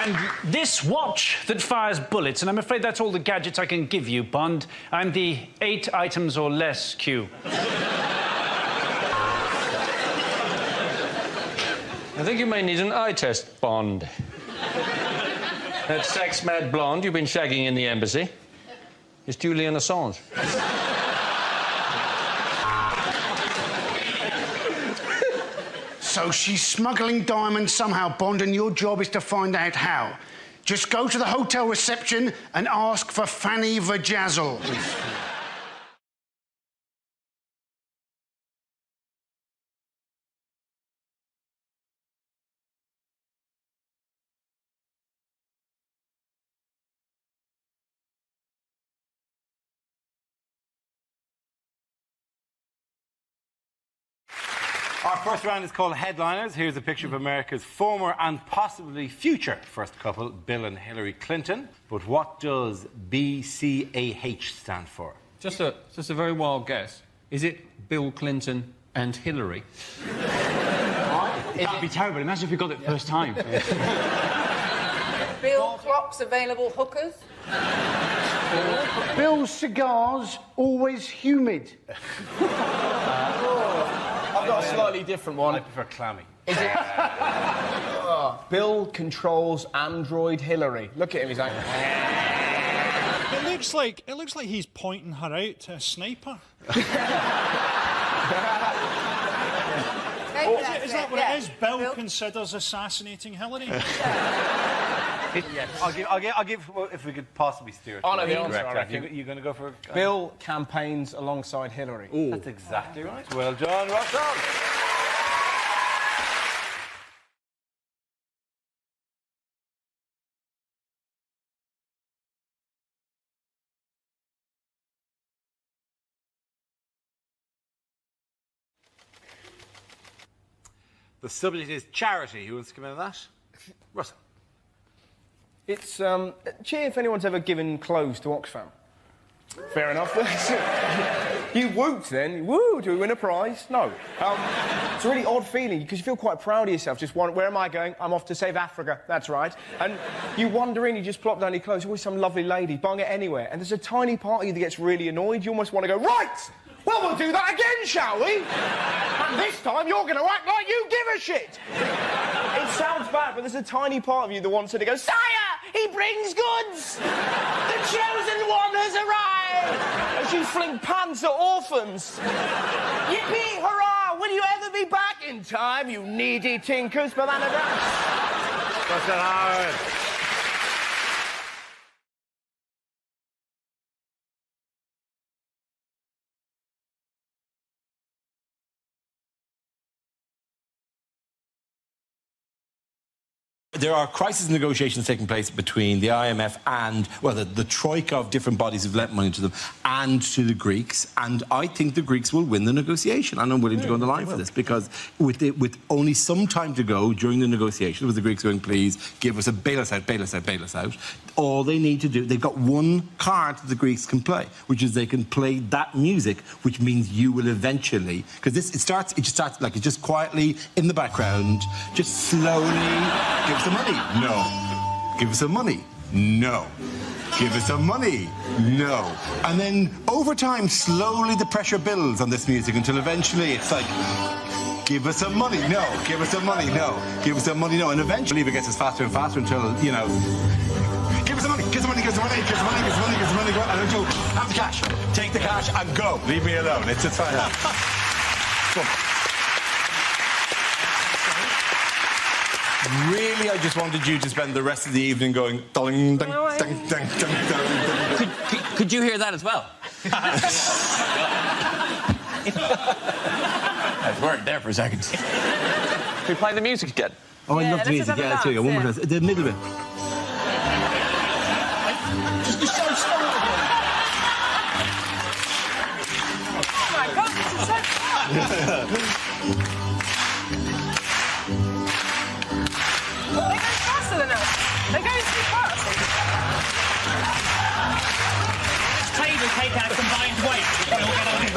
And this watch that fires bullets, and I'm afraid that's all the gadgets I can give you, Bond. I'm the 8 items or less queue. I think you may need an eye test, Bond. That sex-mad blonde you've been shagging in the embassy is Julian Assange. So she's smuggling diamonds somehow, Bond, and your job is to find out how. Just go to the hotel reception and ask for Fanny Vajazzle. Our first round is called Headliners. Here's a picture of America's former and possibly future first couple, Bill and Hillary Clinton. But what does BCAH stand for? Just a very wild guess. Is it Bill Clinton and Hillary? That'd be terrible. Imagine if we got it first time. Bill clocks available hookers. Bill's cigars always humid. I've got a slightly different one. I prefer clammy. Is it? Bill controls Android Hillary. Look at him, he's like... It looks like he's pointing her out to a sniper. Is that what it is? Bill considers assassinating Hillary. Yes. I'll give. Well, if we could possibly steer it. I know the answer. I Correct. reckon. You're going to go for. Bill campaigns alongside Hillary. Ooh. That's exactly right. Well done, Russell. The subject is charity. Who wants to come in on that? Russell. It's, cheer if anyone's ever given clothes to Oxfam. Fair enough. You whooped then. Woo, do we win a prize? No. It's a really odd feeling because you feel quite proud of yourself. Just where am I going? I'm off to save Africa. That's right. And you wander in, you just plop down your clothes. Always some lovely lady bung it anywhere. And there's a tiny part of you that gets really annoyed. You almost want to go, right! Well, we'll do that again, shall we? And this time you're going to act like you give a shit. It sounds bad, but there's a tiny part of you that wants her to go, Sire, he brings goods. The chosen one has arrived. As you fling pants at orphans. Yippee, hurrah, will you ever be back in time, you needy tinkers? Banana dance. Russell Howard. There are crisis negotiations taking place between the IMF and, well, the troika of different bodies who've lent money to them and to the Greeks. And I think the Greeks will win the negotiation. And I'm willing to go on the line for this because with only some time to go during the negotiations, with the Greeks going, please, give us a bail us out, bail us out, bail us out, all they need to do, they've got one card that the Greeks can play, which is they can play that music, which means you will eventually, because it just starts like it's just quietly in the background, just slowly give us some money. No. Give us some money. No. Give us some money. No. And then over time, slowly the pressure builds on this music until eventually it's like, give us some money. No. Give us some money. No. Give us some money. No. And eventually it gets us faster and faster until, you know, give us some money. Give us some money. Give us some money. Give us some money. Give us some money. Give us some money. And then you have the cash. Take the cash and go. Leave me alone. It's fine. Really, I just wanted you to spend the rest of the evening going ding, ding, ding, ding, ding. Could you hear that as well? I've worked there for a second. Can we play the music again? Oh, I love the music. Yeah, too. One more time. The middle bit. Just so slow again. Oh my God, this is so fast. They go faster than us. They go too fast. Table take our combined weight. We'll get on it.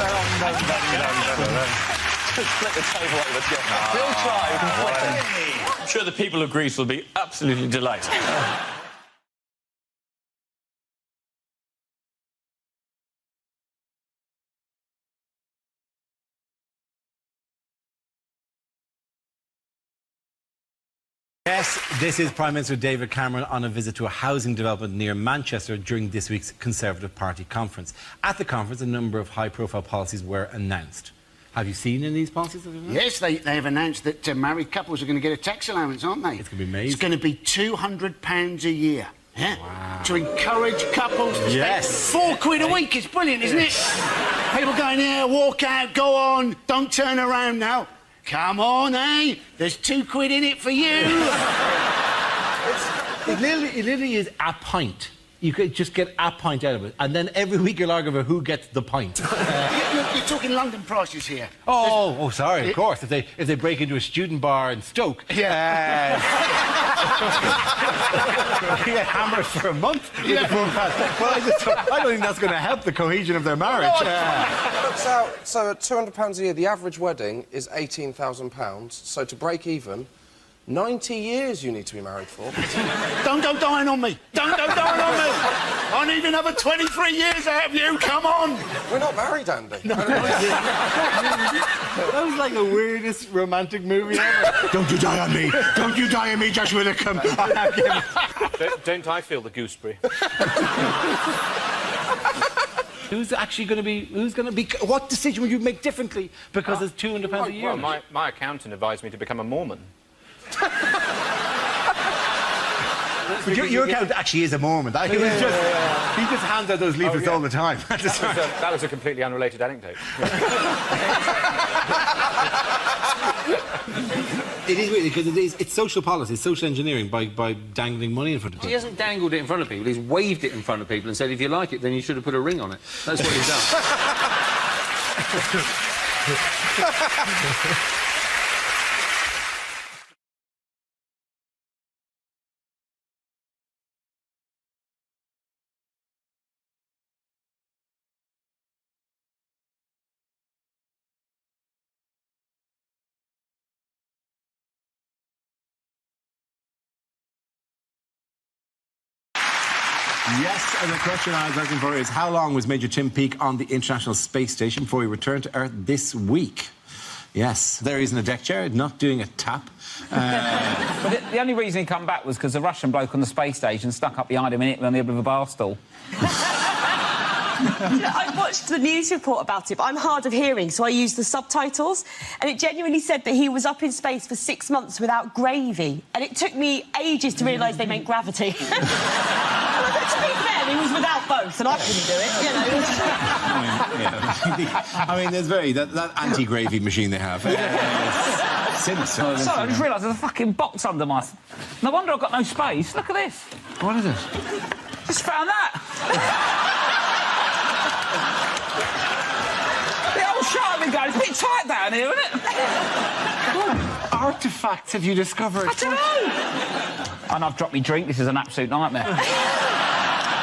Just flip the table over. Let's go. We'll try. We can flip it. I'm sure the people of Greece will be absolutely delighted. Yes, this is Prime Minister David Cameron on a visit to a housing development near Manchester during this week's Conservative Party conference. At the conference, a number of high-profile policies were announced. Have you seen any of these policies? Yes, they have announced that married couples are going to get a tax allowance, aren't they? It's going to be amazing. It's going to be £200 a year. Yeah? Wow. To encourage couples to spend £4 a week. It's brilliant, isn't it? People going, yeah, walk out, go on, don't turn around now. Come on, eh? There's £2 in it for you. It literally is a pint. You could just get a pint out of it, and then every week you'll argue about who gets the pint. You're talking London prices here. Oh, sorry, of course. If they break into a student bar in Stoke, yeah. you get hammered for a month. Yeah. Well, I don't think that's going to help the cohesion of their marriage. So at £200 a year, the average wedding is £18,000. So to break even, 90 years you need to be married for. Don't go dying on me. Don't go dying on me. I need another 23 years out of you. Come on. We're not married, Andy. No. That was like the weirdest romantic movie ever. Don't you die on me. Don't you die on me, Josh Widdicombe. Don't I feel the gooseberry? Who's actually going to be... What decision will you make differently because it's £200 a year? Well, my accountant advised me to become a Mormon. But your accountant actually is a Mormon. He just hands out those leaflets all the time. That was a completely unrelated anecdote. It is weird because it's social policy, social engineering by dangling money in front of people. He hasn't dangled it in front of people, he's waved it in front of people and said, if you like it, then you should have put a ring on it. That's what he's done. Yes, and the question I was looking for is how long was Major Tim Peake on the International Space Station before he returned to Earth this week? Yes, there he's in a deck chair, not doing a tap. But the only reason he come back was because the Russian bloke on the space station stuck up behind him on the end of a bar stool. I watched the news report about it, but I'm hard of hearing, so I used the subtitles, and it genuinely said that he was up in space for 6 months without gravy, and it took me ages to realise they meant gravity. To be fair, he was without both, and I couldn't do it, you know. I mean, there's that anti-gravy machine they have. Sorry, I just realised there's a fucking box under my... No wonder I've got no space. Look at this. What is it? Just found that. The old shark going, it's a bit tight down here, isn't it? What artefacts have you discovered? I don't know. And I've dropped my drink. This is an absolute nightmare.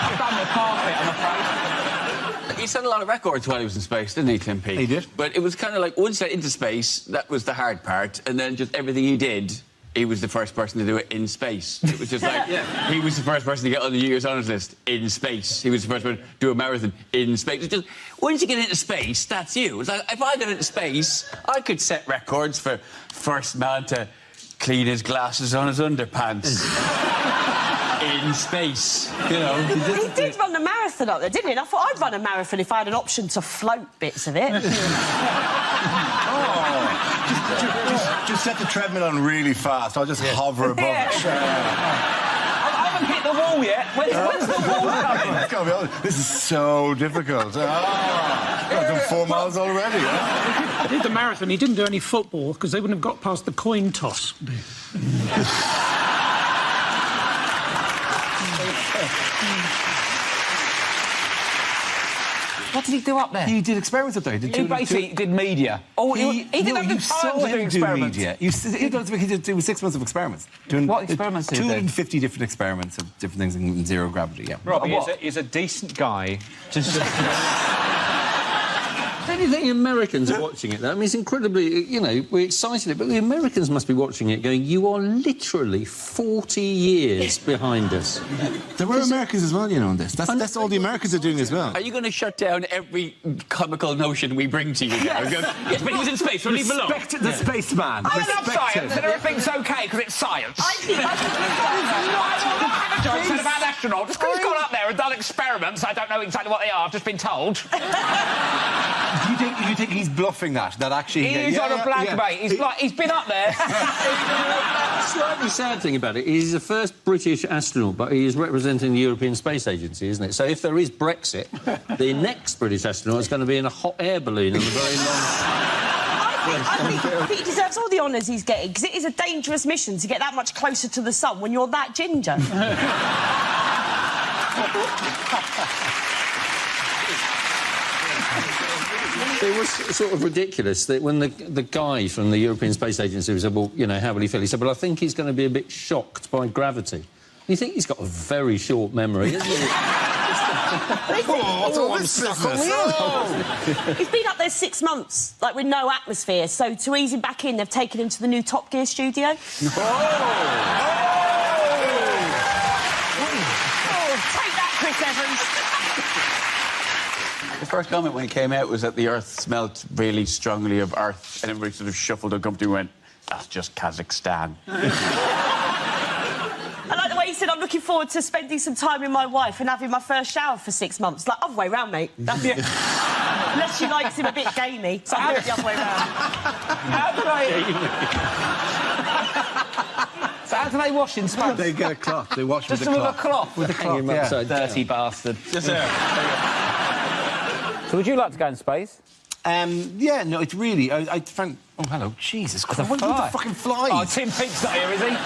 I've done the carpet, I'm afraid. He set a lot of records while he was in space, didn't he, Tim Peake? He did. But it was kind of like, once he got into space, that was the hard part, and then just everything he did, he was the first person to do it in space. It was just like, he was the first person to get on the New Year's Honours List in space. He was the first person to do a marathon in space. It's just, once you get into space, that's you. It's like, if I got into space, I could set records for first man to clean his glasses on his underpants. In space, you know. He did run a marathon up there, didn't he? And I thought I'd run a marathon if I had an option to float bits of it. Just set the treadmill on really fast. I'll just hover above it. I haven't hit the wall yet. When's the wall coming? Let's go, be honest. This is so difficult. I've done 4 miles already. I did the marathon. He didn't do any football because they wouldn't have got past the coin toss. What did he do up there? He did experiments up there. He basically did media. Oh, he didn't have the time to do experiments. Media. He did 6 months of experiments. What experiments did he do? 250 different experiments of different things in zero gravity, yeah. Robbie is a decent guy. Just... Don't you think the Americans are watching it, though? I mean, it's incredibly, you know, we're excited, but the Americans must be watching it going, you are literally 40 years behind us. There were Americans as well, you know, on this. That's all the Americans are doing as well. Are you going to shut down every comical notion we bring to you now? Yes, but he was in space, so leave him alone. Respect the spaceman. I love Respect science, him. and everything's OK because it's science. I will not have a joke said about astronauts. Just because he's gone up there and done experiments, I don't know exactly what they are, I've just been told. You think he's bluffing that? That actually... He's on a blank, mate. He's been up there. The slightly sad thing about it, he's the first British astronaut, but he is representing the European Space Agency, isn't it? So if there is Brexit, the next British astronaut is going to be in a hot air balloon on a very long... I think he deserves all the honours he's getting, because it is a dangerous mission to get that much closer to the sun when you're that ginger. It was sort of ridiculous that when the guy from the European Space Agency said, well, you know, how will he feel? He said, well, I think he's going to be a bit shocked by gravity. You think he's got a very short memory, isn't he? He's been up there 6 months, like, with no atmosphere, so to ease him back in, they've taken him to the new Top Gear studio. Take that, Chris Evans. The first comment when it came out was that the Earth smelled really strongly of Earth, and everybody sort of shuffled uncomfortably and went, that's just Kazakhstan. I like the way he said, I'm looking forward to spending some time with my wife and having my first shower for 6 months. Like, other way round, mate. Unless she likes him a bit gamey. So I'm the other way round. So how do they wash in space? They get a cloth. They wash just with a cloth. With a cloth, yeah. Dirty bastard. Just there. So would you like to go in space? Yeah, no, it's really... I found... Oh, hello. Jesus Christ. What's with the fucking flies? Oh, Tim Peake's not here, is he?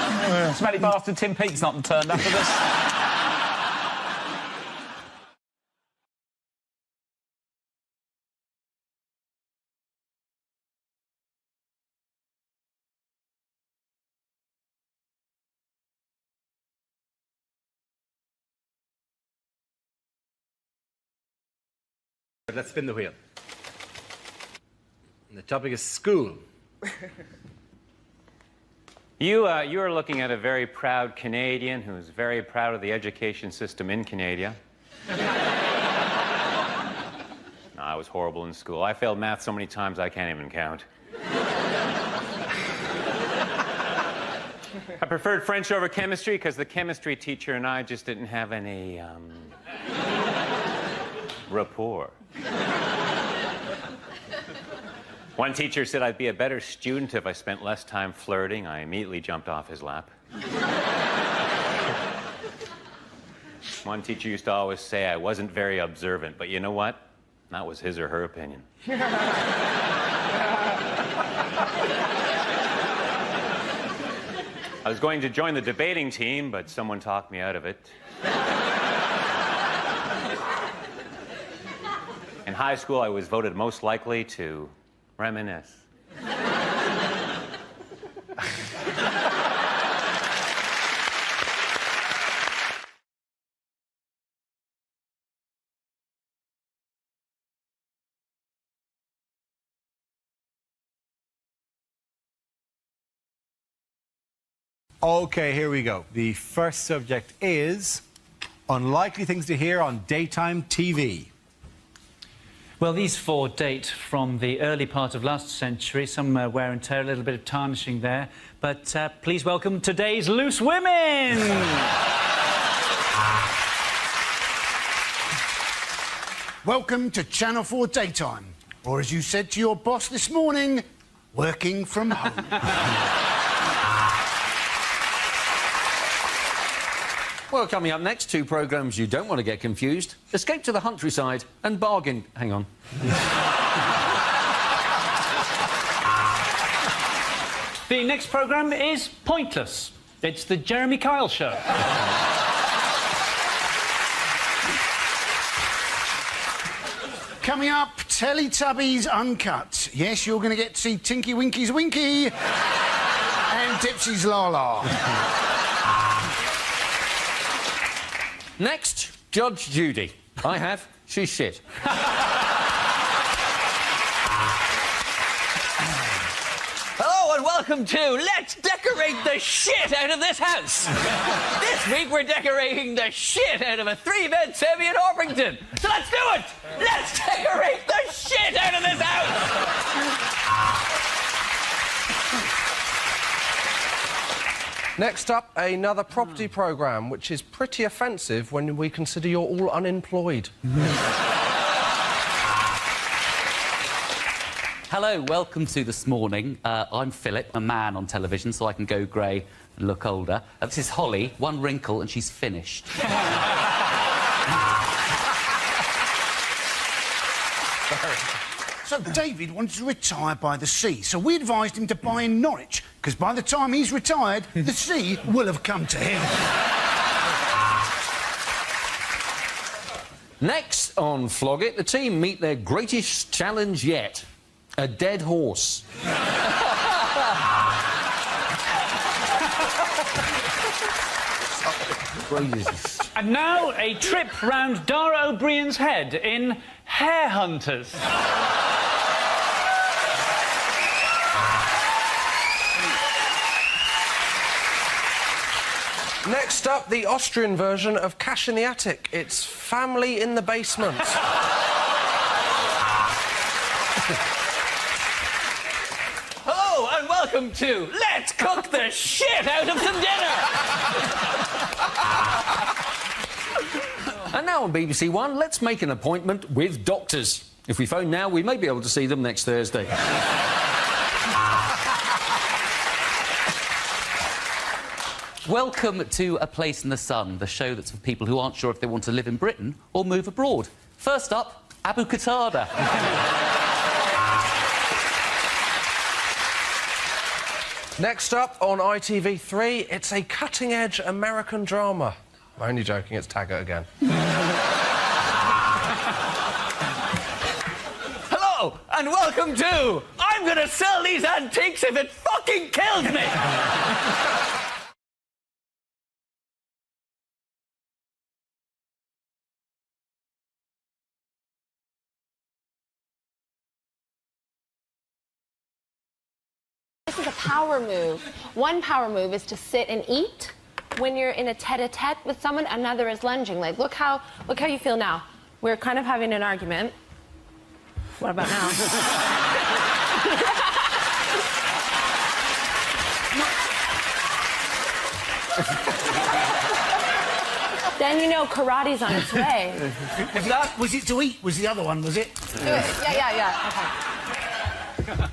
Smelly bastard Tim Peake's not turned up for this. Let's spin the wheel. And the topic is school. You are looking at a very proud Canadian who's very proud of the education system in Canada. No, I was horrible in school. I failed math so many times I can't even count. I preferred French over chemistry because the chemistry teacher and I just didn't have any, rapport. One teacher said I'd be a better student if I spent less time flirting. I immediately jumped off his lap. One teacher used to always say I wasn't very observant, but you know what? That was his or her opinion. I was going to join the debating team, but someone talked me out of it. In high school, I was voted most likely to reminisce. OK, here we go. The first subject is unlikely things to hear on daytime TV. Well, these four date from the early part of last century. Some wear and tear, a little bit of tarnishing there. But please welcome today's loose women! Welcome to Channel 4 Daytime. Or as you said to your boss this morning, working from home. Well, coming up next, two programmes you don't want to get confused. Escape to the Countryside and Bargain... Hang on. The next programme is Pointless. It's the Jeremy Kyle Show. Coming up, Teletubbies Uncut. Yes, you're going to get to see Tinky Winky's Winky and Dipsy's La La. Next, Judge Judy. I have. She's shit. welcome to Let's Decorate the Shit Out of This House. This week we're decorating the shit out of a 3-bed semi in Orpington. So let's do it! Let's decorate the shit out of this house! Next up, another property programme, which is pretty offensive when we consider you're all unemployed. Hello, welcome to This Morning. I'm Philip, a man on television, so I can go grey and look older. This is Holly, one wrinkle and she's finished. So David wanted to retire by the sea, so we advised him to buy in Norwich, because by the time he's retired, the sea will have come to him. Next on Flog It, the team meet their greatest challenge yet. A dead horse. And now a trip round Dara O'Brien's head in Hare Hunters. Next up, the Austrian version of Cash in the Attic. It's Family in the Basement. Hello, and welcome to Let's Cook the Shit Out of Some Dinner! And now on BBC One, let's make an appointment with doctors. If we phone now, we may be able to see them next Thursday. Welcome to A Place in the Sun, the show that's for people who aren't sure if they want to live in Britain or move abroad. First up, Abu Qatada. Next up on ITV3, it's a cutting-edge American drama. I'm only joking, it's Taggart again. Hello, and welcome to I'm gonna sell these antiques if it fucking kills me! This is a power move. One power move is to sit and eat when you're in a tete-a-tete with someone. Another is lunging. Like, look how you feel now. We're kind of having an argument. What about now? Then you know karate's on its way. Was it to eat? Was the other one, was it? Yeah. Okay.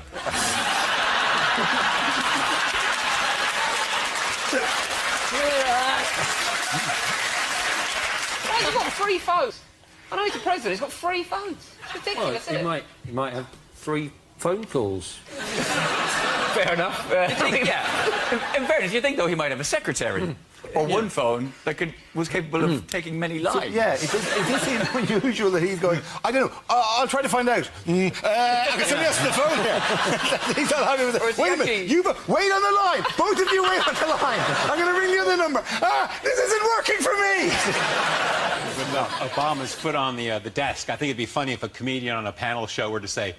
Hey, he's got 3 phones. I know he's the president, he's got 3 phones. It's ridiculous, isn't it? He might have 3 phone calls. Fair enough. Yeah. In fairness, you think, though, he might have a secretary. Or one phone that was capable of taking many lives. So, yeah, it does seem unusual that he's going, I don't know, I'll try to find out. I got somebody else on the phone here. He's not happy with it. Wait a minute, wait on the line. Both of you wait on the line. I'm going to ring the other number. This isn't working for me. With Obama's foot on the desk, I think it'd be funny if a comedian on a panel show were to say,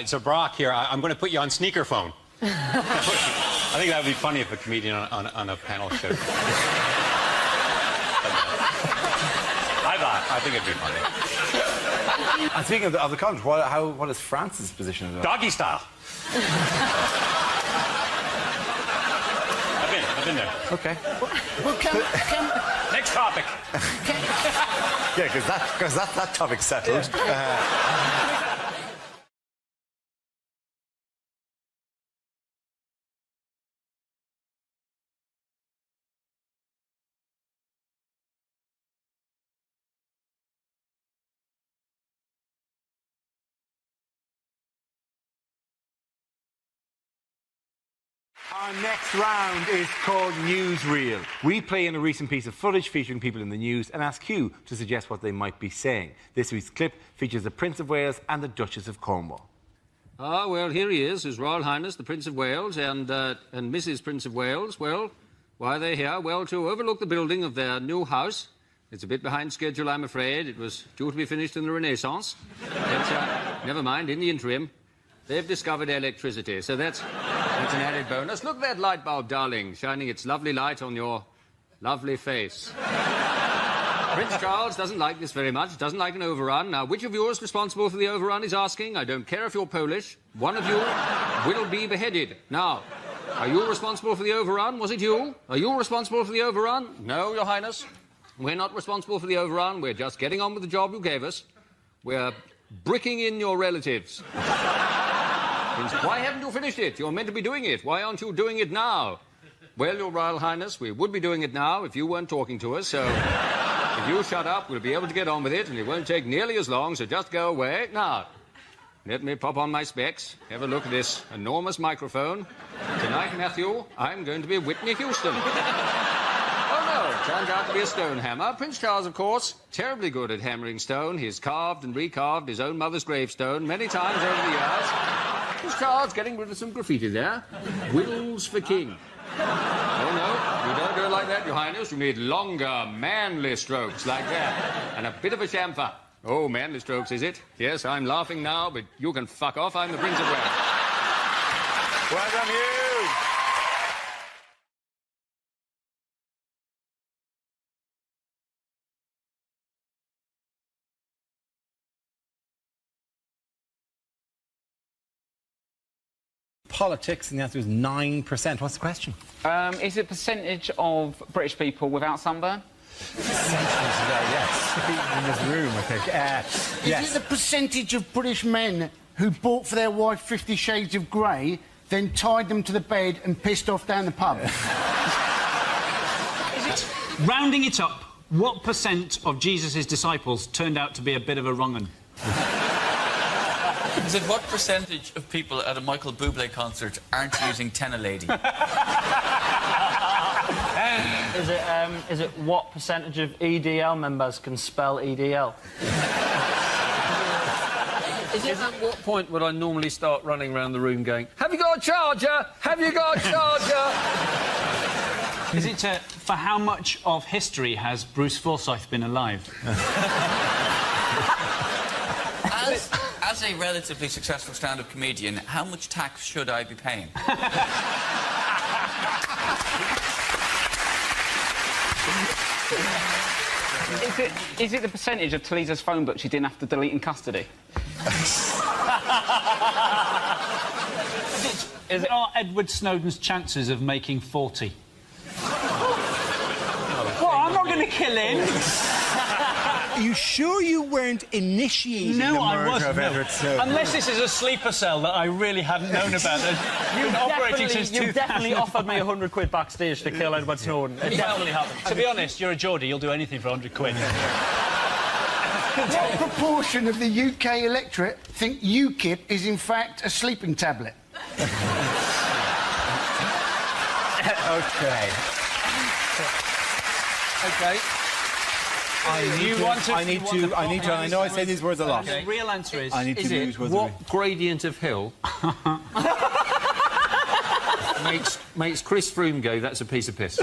so Brock here, I'm going to put you on sneakerphone. I think that would be funny if a comedian on a panel show. I think it'd be funny. And speaking of the college, what is France's position? Doggy style. I've been there. OK. Well, can... Next topic. Yeah, because that topic's settled. Yeah. Our next round is called Newsreel. We play in a recent piece of footage featuring people in the news and ask you to suggest what they might be saying. This week's clip features the Prince of Wales and the Duchess of Cornwall. Ah, well, here he is, His Royal Highness, the Prince of Wales, and Mrs. Prince of Wales. Well, why are they here? Well, to overlook the building of their new house. It's a bit behind schedule, I'm afraid. It was due to be finished in the Renaissance. But never mind, in the interim, they've discovered electricity, so that's It's an added bonus. Look at that light bulb, darling, shining its lovely light on your lovely face. Prince Charles doesn't like this very much, doesn't like an overrun. Now, which of you is responsible for the overrun, he's asking. I don't care if you're Polish. One of you will be beheaded. Now, are you responsible for the overrun? Was it you? Are you responsible for the overrun? No, Your Highness. We're not responsible for the overrun. We're just getting on with the job you gave us. We're bricking in your relatives. Why haven't you finished it? You're meant to be doing it. Why aren't you doing it now? Well, Your Royal Highness, we would be doing it now if you weren't talking to us, so if you shut up, we'll be able to get on with it, and it won't take nearly as long, so just go away. Now, let me pop on my specs, have a look at this enormous microphone. Tonight, Matthew, I'm going to be Whitney Houston. Oh, no, it turns out to be a stone hammer. Prince Charles, of course, terribly good at hammering stone. He's carved and recarved his own mother's gravestone many times over the years. Prince Charles getting rid of some graffiti there. Whittles for king. Oh, no, you don't do it like that, Your Highness. You need longer, manly strokes like that. And a bit of a chamfer. Oh, manly strokes, is it? Yes, I'm laughing now, but you can fuck off. I'm the Prince of Wales. Well done, Hugh. Politics, and the answer is 9%. What's the question? Is it percentage of British people without sunburn? Yes. In this room, I think. Is Yes. it the percentage of British men who bought for their wife 50 Shades of Grey, then tied them to the bed and pissed off down the pub? Rounding it up, what percent of Jesus' disciples turned out to be a bit of a wrong-un? Is it what percentage of people at a Michael Bublé concert aren't using Tenna-Lady? Is it what percentage of EDL members can spell EDL? Is it at what point would I normally start running around the room going, have you got a charger? Have you got a charger? Is it for how much of history has Bruce Forsyth been alive? As a relatively successful stand-up comedian, how much tax should I be paying? Is it the percentage of Talisa's phone book she didn't have to delete in custody? Are Edward Snowden's chances of making 40? Well, I'm not going to kill him. Are you sure you weren't initiating the murder of Edward Snowden? Unless this is a sleeper cell that I really hadn't known about. You've operating since 2000. You definitely offered me £100 backstage to kill Edward Snowden. It definitely happened. To be honest, you're a Geordie. You'll do anything for £100. What proportion of the UK electorate think UKIP is in fact a sleeping tablet? OK. OK. I know I say these words a lot. The real answer is... I need to use words. What gradient of hill makes Chris Froome go, that's a piece of piss?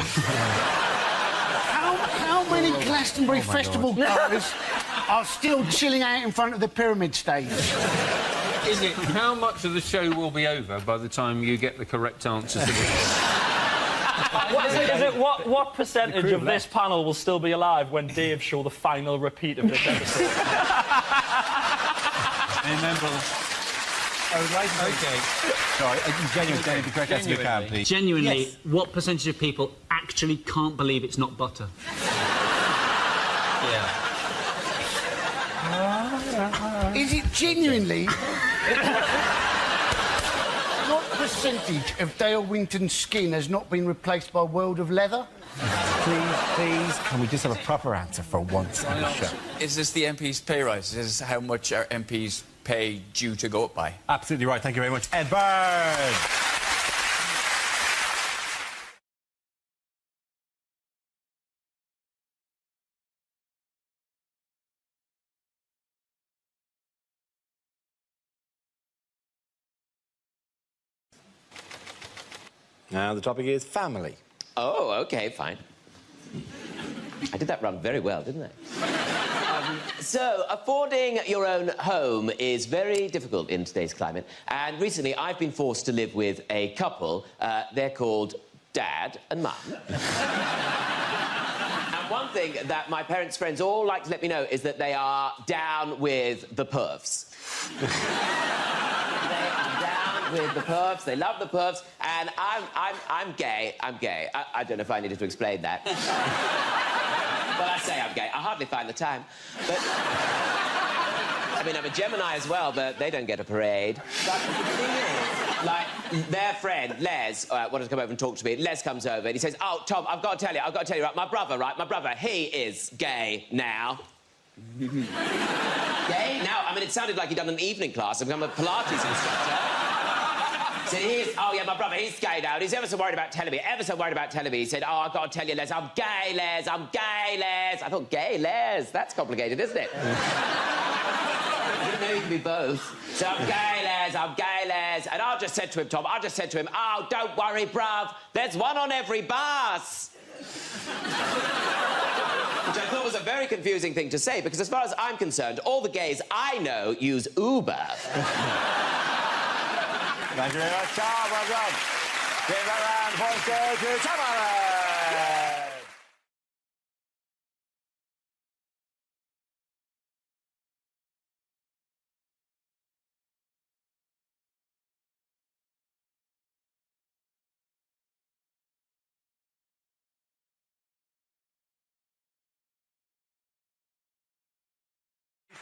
How many Glastonbury Festival goers are still chilling out in front of the pyramid stage? Is it how much of the show will be over by the time you get the correct answers to this? What percentage of this panel will still be alive when Dave show the final repeat of this episode? Amen, brother. I would like to... OK. Sorry, genuinely, the correct answer you can, please. Genuinely, yes. What percentage of people actually can't believe it's not butter? Is it genuinely... What percentage of Dale Winton's skin has not been replaced by World of Leather? Please, can we just have a proper answer for once on the show? Is this the MP's pay rise? Is this how much our MPs pay due to go up by? Absolutely right. Thank you very much, Ed Bird. Now the topic is family. Oh, OK, fine. I did that run very well, didn't I? So, affording your own home is very difficult in today's climate. And recently, I've been forced to live with a couple. They're called Dad and Mum. And one thing that my parents' friends all like to let me know is that they are down with the pervs. They are down with the pervs. They love the pervs. And I'm gay. I'm gay. I don't know if I needed to explain that. Well, I say I'm gay. I hardly find the time. But... I mean, I'm a Gemini as well, but they don't get a parade. But the thing is, like, their friend, Les, wanted to come over and talk to me. Les comes over and he says, oh, Tom, I've got to tell you, right, my brother, he is gay now. Gay? Now? I mean, it sounded like he'd done an evening class and become a Pilates instructor. So oh, yeah, my brother, he's gay now, and he's ever so worried about telling me, He said, oh, I've got to tell you, Les, I'm gay, Les. I thought, gay, Les? That's complicated, isn't it? I didn't know you could be both. So I'm gay, Les. And I just said to him, Tom, oh, don't worry, bruv, there's one on every bus. Which I thought was a very confusing thing to say, because as far as I'm concerned, all the gays I know use Uber. Thank you very much, Tom. Well done. Give that round for stage to Tamara.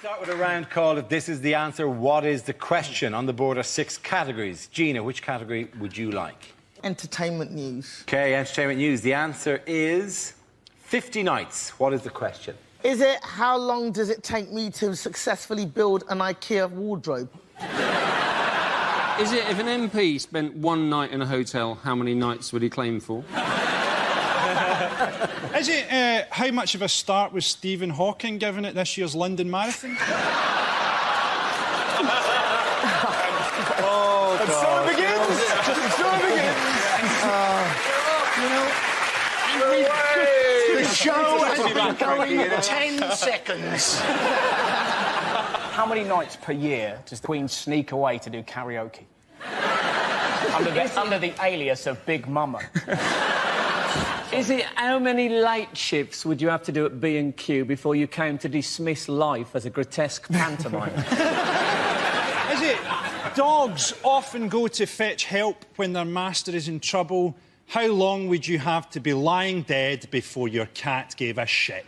Start with a round called This Is the Answer, What is the Question? On the board are 6 categories. Gina, which category would you like? Entertainment news. OK, entertainment news. The answer is 50 nights. What is the question? Is it how long does it take me to successfully build an IKEA wardrobe? Is it if an MP spent one night in a hotel, how many nights would he claim for? Is it how much of a start was Stephen Hawking given at this year's London Marathon? Oh, and so it begins. The show has been going 10 seconds. How many nights per year does the Queen sneak away to do karaoke? under the alias of Big Mama. Is it how many late shifts would you have to do at B&Q before you came to dismiss life as a grotesque pantomime? Is it dogs often go to fetch help when their master is in trouble? How long would you have to be lying dead before your cat gave a shit?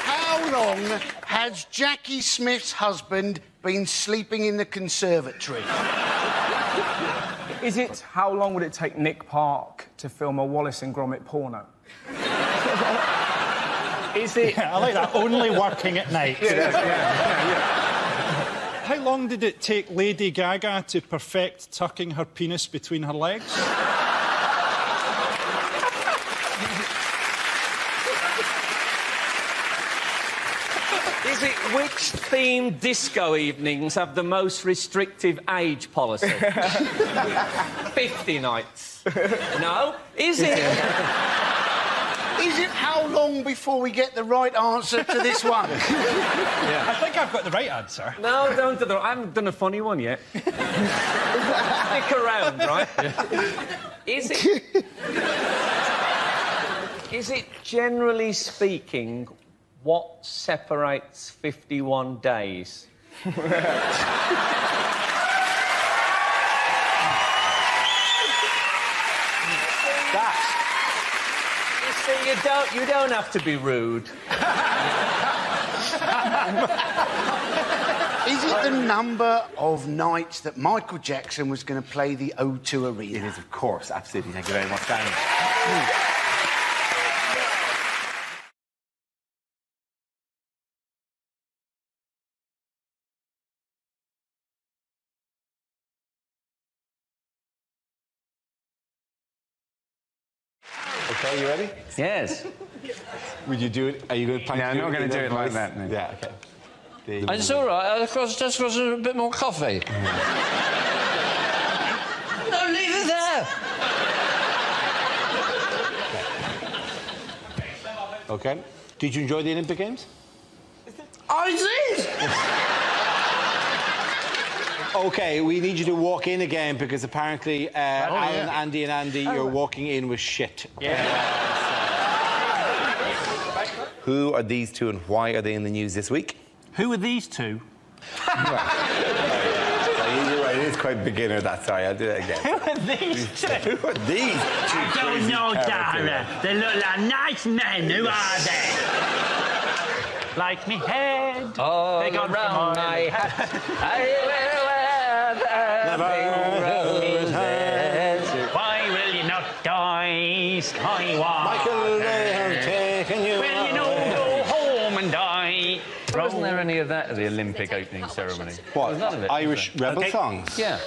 How long has Jackie Smith's husband been sleeping in the conservatory? Is it how long would it take Nick Park to film a Wallace and Gromit porno? Is it... I like that, only working at night. How long did it take Lady Gaga to perfect tucking her penis between her legs? Is it which themed disco evenings have the most restrictive age policy? 50 nights. No? Is it? Is it how long before we get the right answer to this one? Yeah. I think I've got the right answer. No, don't do that. I haven't done a funny one yet. Stick around, right? Is it generally speaking what separates 51 days? You don't have to be rude. Is it the number of nights that Michael Jackson was going to play the O2 Arena? It is, of course, absolutely. Thank you very much, Dan. Okay, you ready? Yes. Would you do it? Are you going to plan to do it? I'm not going to do it like that. No. Yeah, okay. It's all right. Just got a bit more coffee. No, leave it there. OK. Did you enjoy the Olympic Games? I did! OK, we need you to walk in again because apparently Alan, Andy and Andy, you're walking in with shit. Who are these two and why are they in the news this week? Who are these two? You're right, it is quite beginner, that. Sorry, I'll do that again. Who are these two? Who are these two? I don't know, Dara. They look like nice men. Who are they? Like me head. All they got around my hat. I will wear roses. Why will you not die, Skywalker? Michael, they have taken you. Will you not go home and die? Wasn't there any of that at the Olympic opening ceremony? What? There was none of it. Irish rebel songs? Yeah.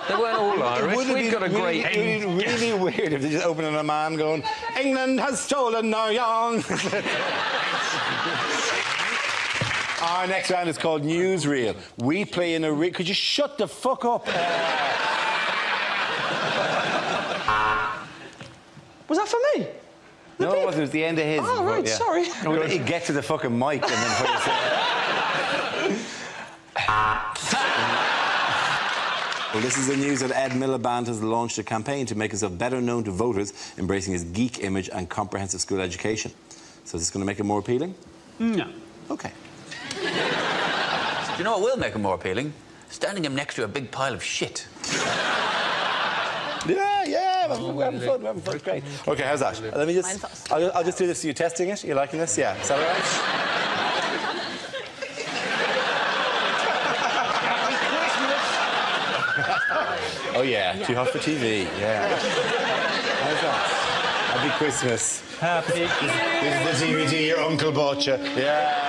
They weren't all Irish. We've got a great... It would be really weird if they just opened on a man going, England has stolen our young. Our next round is called Newsreel. We play in a... Could you shut the fuck up? Was that for me? No, it wasn't. It was the end of his. Oh, right, sorry. You get to the fucking mic and then put it. Well, this is the news that Ed Miliband has launched a campaign to make himself better known to voters, embracing his geek image and comprehensive school education. So is this going to make it more appealing? No. OK. Do you know what will make him more appealing? Standing him next to a big pile of shit. Yeah, we're having fun, It's great. OK, how's that? Let me just... I'll just do this. Are you testing it? Are you liking this? Yeah. Is that all right? Oh, yeah. Too hot for TV. Yeah. How's that? Happy Christmas. Happy Christmas. This is the DVD your uncle bought you. Yeah.